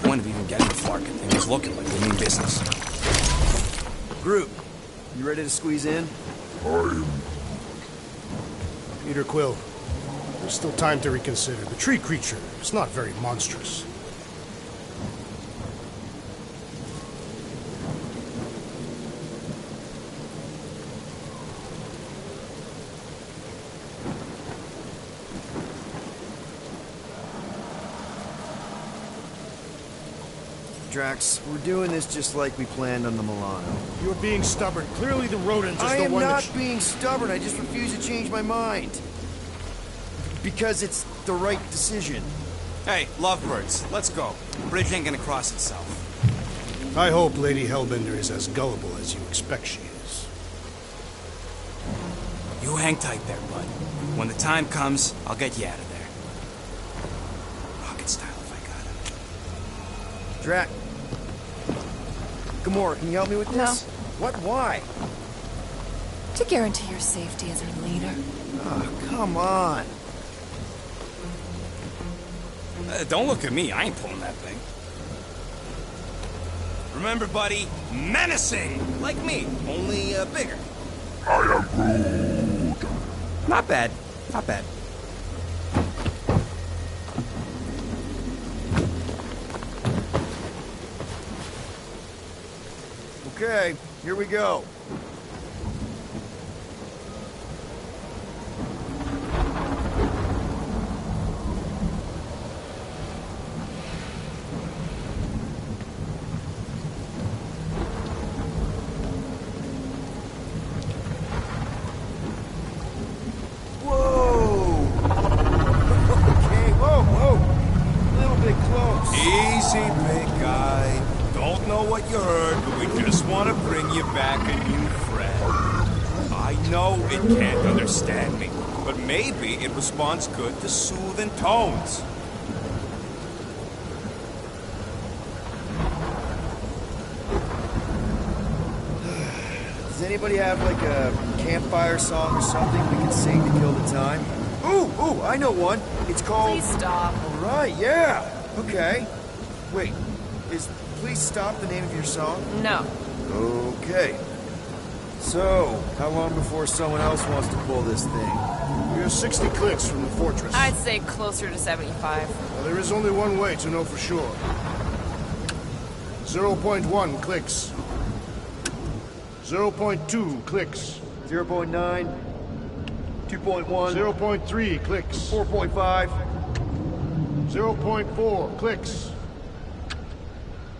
Point of even getting the Flarkin thing was looking like we mean business. Groot, you ready to squeeze in? Peter Quill, there's still time to reconsider. The tree creature is not very monstrous. Drax, we're doing this just like we planned on the Milano. You're being stubborn. Clearly the rodent is I the am one not that... being stubborn, I just refuse to change my mind. Because it's the right decision. Hey, lovebirds, let's go. Bridge ain't gonna cross itself. I hope Lady Hellbender is as gullible as you expect she is. You hang tight there, bud. When the time comes, I'll get you out of there. Rocket style if I got it. Drax. Gamora, can you help me with this? No. What? Why? To guarantee your safety as our leader. Oh, come on. Don't look at me, I ain't pulling that thing. Remember, buddy, menacing! Like me, only bigger. I am Groot. Not bad, not bad. Okay, here we go. Whoa! Okay, whoa! A little bit close. Easy, big guy. Don't know what you heard, but we just want to bring you back a new friend. I know it can't understand me, but maybe it responds good to soothing tones. Does anybody have like a campfire song or something we can sing to kill the time? Ooh, I know one. It's called... Please stop. All right, yeah. Okay. Wait, is Please Stop the name of your song? No. Okay. So, how long before someone else wants to pull this thing? We're 60 clicks from the fortress. I'd say closer to 75. Well, there is only one way to know for sure. 0.1 clicks. 0.2 clicks. 0.9, 2.1, 0.3 clicks. 4.5. 0.4 clicks.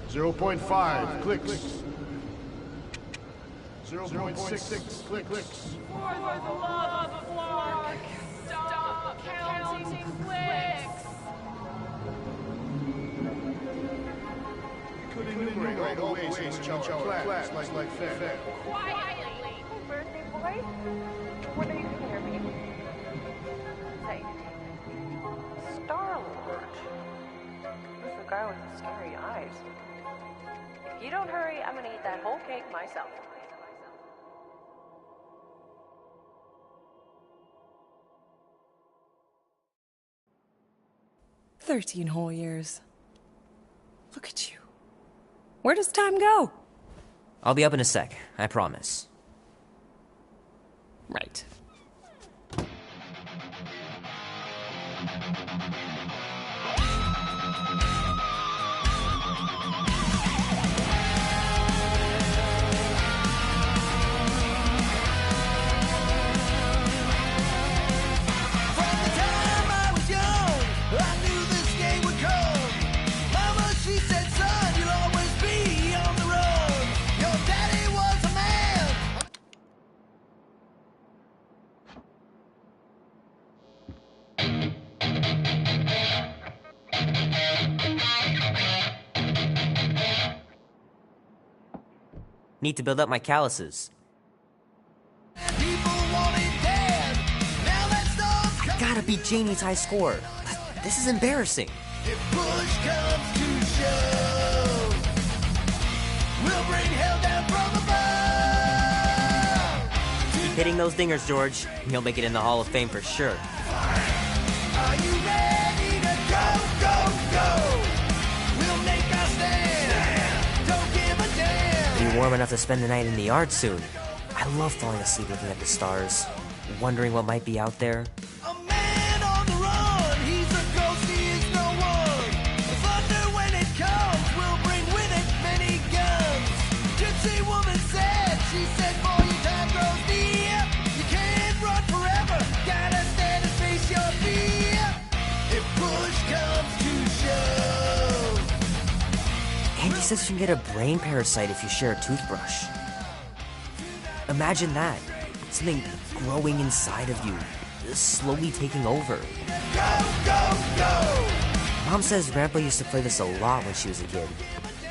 0.5 clicks. 0.6 clicks. For the love of Flark, stop counting clicks. Could enumerate all the ways in which our class like fair. Quietly. Birthday boy? What are you here, baby? Say, Star-Lord. Who's the guy with the scary eyes? If you don't hurry, I'm gonna eat that whole cake myself. "13 whole years. Look at you. Where does time go?" I'll be up in a sec, I promise. Right. Need to build up my calluses. Gotta beat Jamie's high score. This is embarrassing. If push comes to shove, we'll bring hell down from above. Keep hitting those dingers, George. You'll make it in the Hall of Fame for sure. Are you ready to go, go, go? We'll make our stand. Don't give a damn. Be warm enough to spend the night in the yard soon. I love falling asleep looking at the stars, wondering what might be out there. A man on the run, he's a ghost, he is no one. Thunder when it comes, will bring with it many guns. Gypsy woman said, she said, boy, your time grows near. You can't run forever, gotta stand and face your fear. If push comes to shove. Andy says you can get a brain parasite if you share a toothbrush. Imagine that. Something growing inside of you, slowly taking over. Go, go, go! Mom says Grandpa used to play this a lot when she was a kid,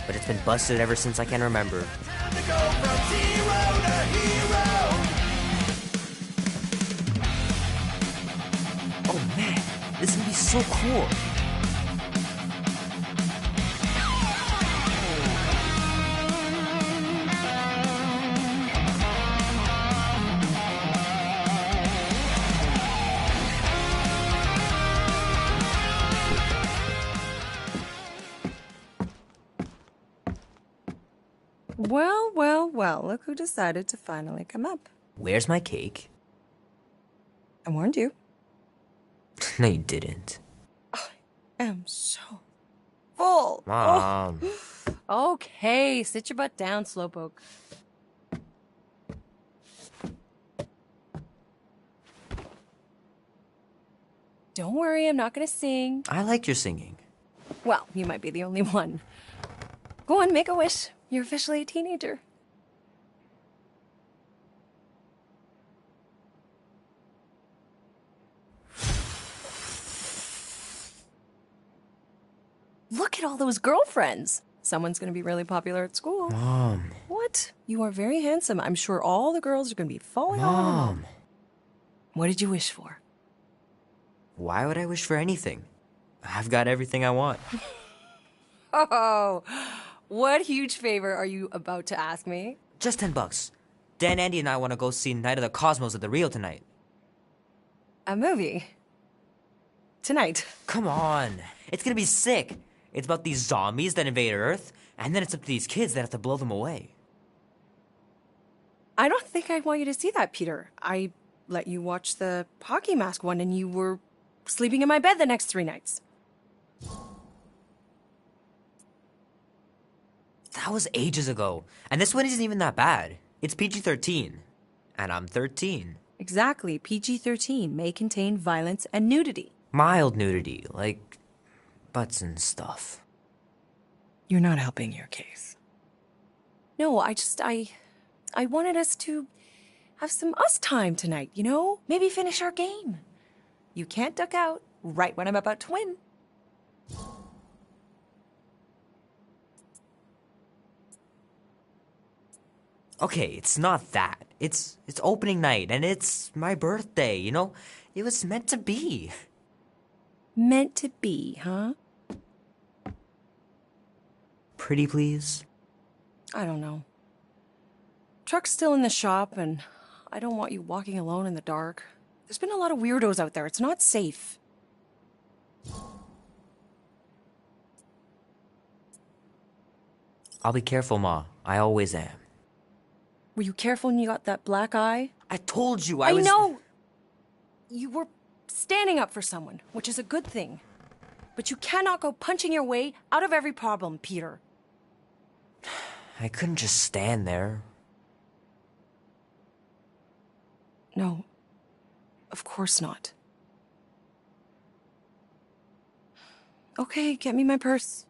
but it's been busted ever since I can remember. Time to go from zero to hero. Oh man, this is gonna be so cool. Well, well, well, look who decided to finally come up. Where's my cake? I warned you. No, you didn't. I am so full. Mom. Oh. Okay, sit your butt down, Slowpoke. Don't worry, I'm not gonna sing. I liked your singing. Well, you might be the only one. Go on, make a wish. You're officially a teenager. Look at all those girlfriends. Someone's gonna be really popular at school. Mom. What? You are very handsome. I'm sure all the girls are gonna be falling all over. Mom. What did you wish for? Why would I wish for anything? I've got everything I want. Oh, what huge favor are you about to ask me? Just $10. Dan, Andy, and I want to go see Night of the Cosmos at the Rio tonight. A movie? Tonight? Come on. It's gonna be sick. It's about these zombies that invade Earth, and then it's up to these kids that have to blow them away. I don't think I want you to see that, Peter. I let you watch the hockey mask one and you were sleeping in my bed the next 3 nights. That was ages ago. And this one isn't even that bad. It's PG-13. And I'm 13. Exactly. PG-13 may contain violence and nudity. Mild nudity, like butts and stuff. You're not helping your case. No, I wanted us to have some us time tonight, you know? Maybe finish our game. You can't duck out right when I'm about to win. Okay, it's not that. It's opening night, and it's my birthday, you know? It was meant to be. Meant to be, huh? Pretty please? I don't know. Truck's still in the shop, and I don't want you walking alone in the dark. There's been a lot of weirdos out there. It's not safe. I'll be careful, Ma. I always am. Were you careful when you got that black eye? I told you I was... know! You were standing up for someone, which is a good thing. But you cannot go punching your way out of every problem, Peter. I couldn't just stand there. No. Of course not. Okay, get me my purse.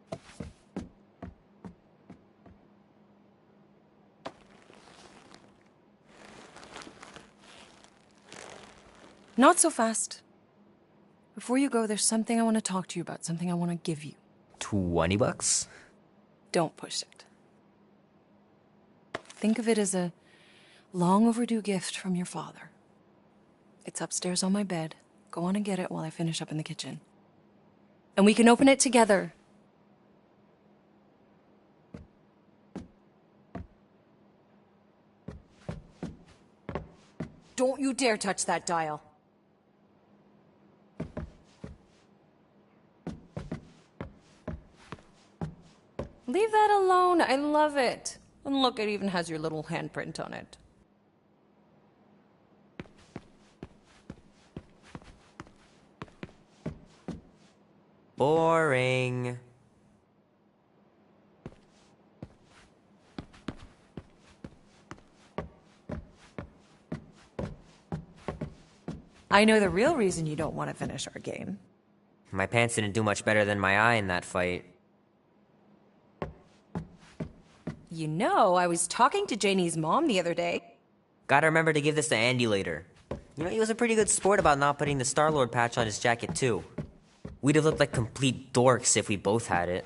Not so fast. Before you go, there's something I want to talk to you about, something I want to give you. $20? Don't push it. Think of it as a long overdue gift from your father. It's upstairs on my bed. Go on and get it while I finish up in the kitchen. And we can open it together. Don't you dare touch that dial. Leave that alone. I love it. And look, it even has your little handprint on it. Boring. I know the real reason you don't want to finish our game. My pants didn't do much better than my eye in that fight. You know, I was talking to Janie's mom the other day. Gotta remember to give this to Andy later. You know, he was a pretty good sport about not putting the Star-Lord patch on his jacket, too. We'd have looked like complete dorks if we both had it.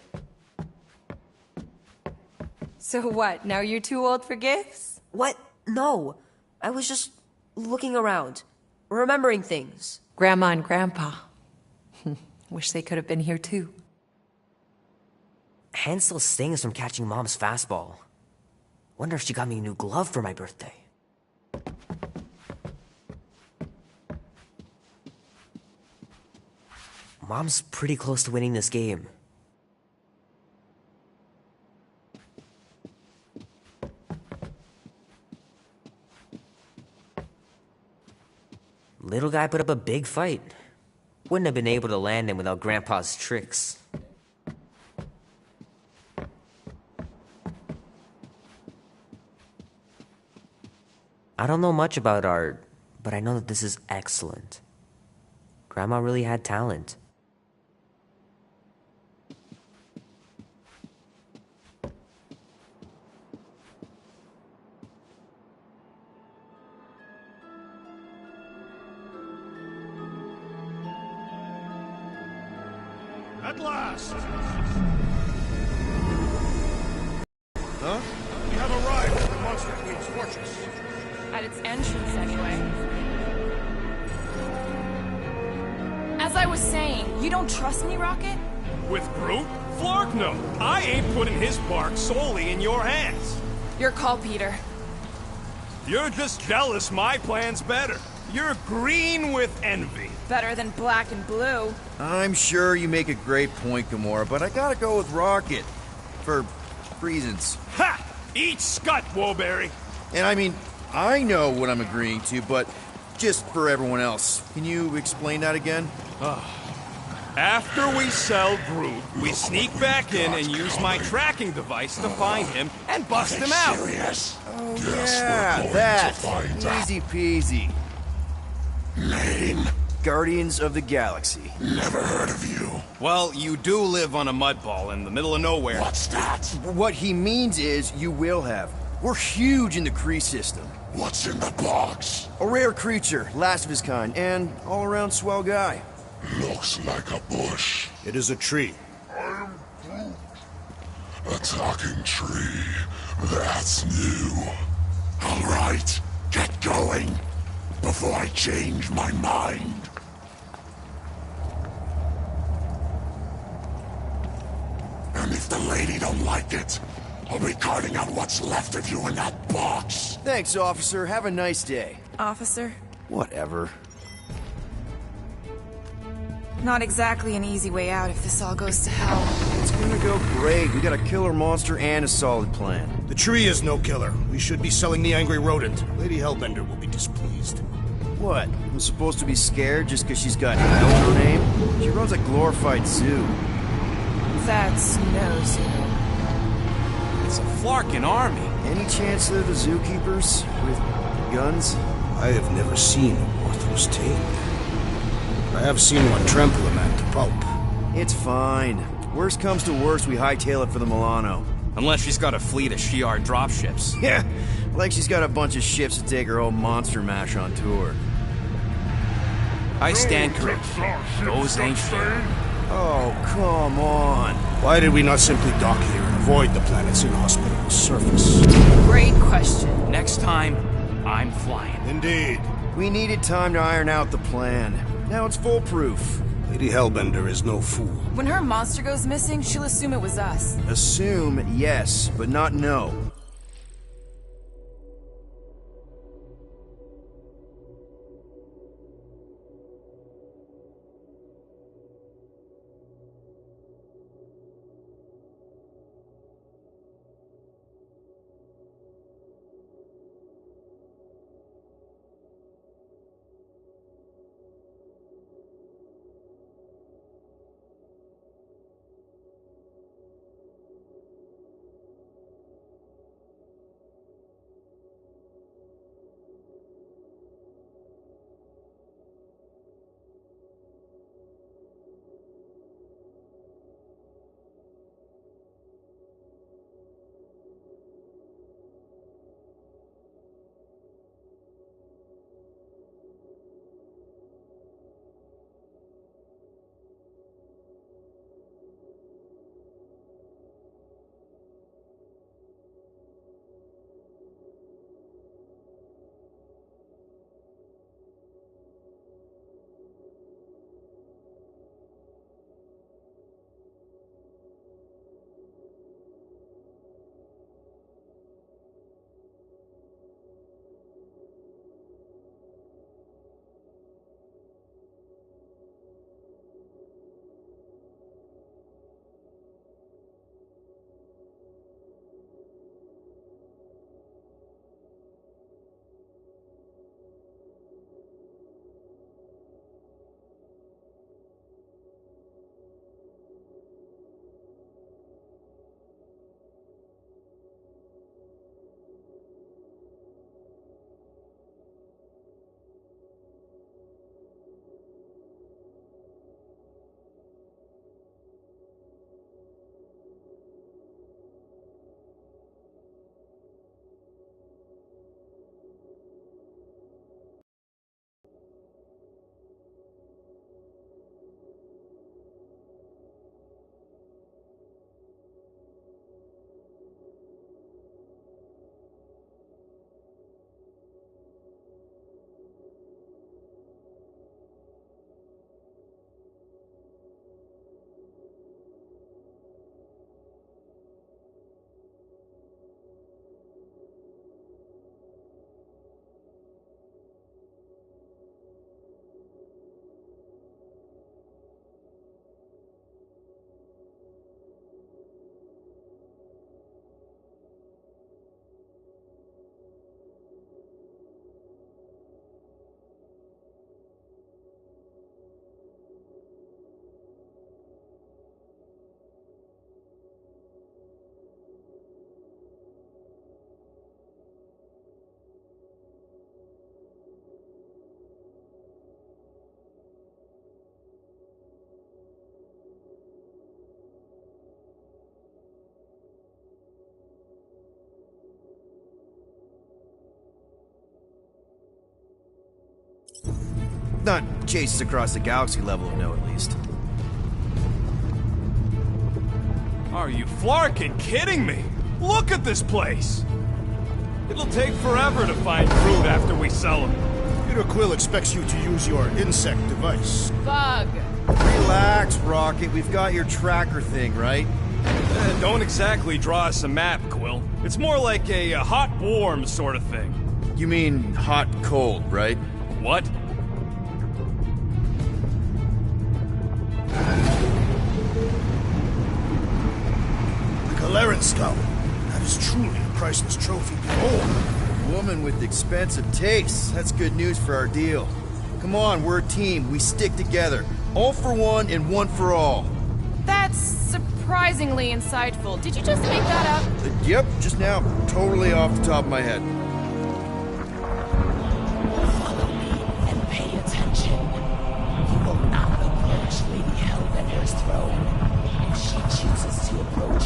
So what, now you're too old for gifts? What? No. I was just looking around, remembering things. Grandma and Grandpa. Wish they could have been here, too. Hand still stings from catching Mom's fastball. Wonder if she got me a new glove for my birthday. Mom's pretty close to winning this game. Little guy put up a big fight. Wouldn't have been able to land him without Grandpa's tricks. I don't know much about art, but I know that this is excellent. Grandma really had talent. At last! Huh? We have arrived at the Monster Queen's fortress. At its entrance, anyway. As I was saying, you don't trust me, Rocket? With Groot? Flark no. I ain't putting his bark solely in your hands. Your call, Peter. You're just jealous my plan's better. You're green with envy. Better than black and blue. I'm sure you make a great point, Gamora, but I gotta go with Rocket. For reasons. Ha! Eat scut, Woolberry! And I mean, I know what I'm agreeing to, but just for everyone else, can you explain that again? After we sell Groot, we sneak back in and use my tracking device to find him and bust him out. Serious? Oh, Guess yeah, we're going that. to find out. Easy peasy. Name? Guardians of the Galaxy. Never heard of you. Well, you do live on a mud ball in the middle of nowhere. What's that? What he means is you will have. We're huge in the Kree system. What's in the box? A rare creature, last of his kind, and all-around swell guy. Looks like a bush. It is a tree. I am Groot. A talking tree. That's new. All right, get going before I change my mind. And if the lady don't like it, I'll be carting out what's left of you in that box. Thanks, officer. Have a nice day. Officer, Whatever. not exactly an easy way out if this all goes to hell. It's gonna go great. We got a killer monster and a solid plan. The tree is no killer. We should be selling the angry rodent. Lady Hellbender will be displeased. What? I'm supposed to be scared just because she's got Hell in her name? She runs a glorified zoo. That's no zoo. It's a Flarkin army. Any chance they're the zookeepers? With guns? I have never seen a Orthos tamed. I have seen one trample a man to pulp. It's fine. Worst comes to worst, we hightail it for the Milano. Unless she's got a fleet of Shi'ar dropships. Yeah, like she's got a bunch of ships to take her whole monster mash on tour. I stand corrected. Those ain't fair. Oh, come on. Why did we not simply dock here and avoid the planet's inhospitable surface? Great question. Next time, I'm flying. Indeed. We needed time to iron out the plan. Now it's foolproof. Lady Hellbender is no fool. When her monster goes missing, she'll assume it was us. Assume yes, but not no. Not chases across the galaxy level of no, at least. Are you flarkin' kidding me? Look at this place! It'll take forever to find fruit after we sell them. Peter Quill expects you to use your insect device. Bug. Relax, Rocket. We've got your tracker thing, right? Don't exactly draw us a map, Quill. It's more like a hot-warm sort of thing. You mean hot-cold, right? What? Galeran skull. That is truly a priceless trophy. Behold. Woman with expensive tastes. That's good news for our deal. Come on, we're a team. We stick together. All for one and one for all. That's surprisingly insightful. Did you just make that up? Yep, just now. Totally off the top of my head. Follow me and pay attention. You will not approach Lady Hellbender's throne. If she chooses to approach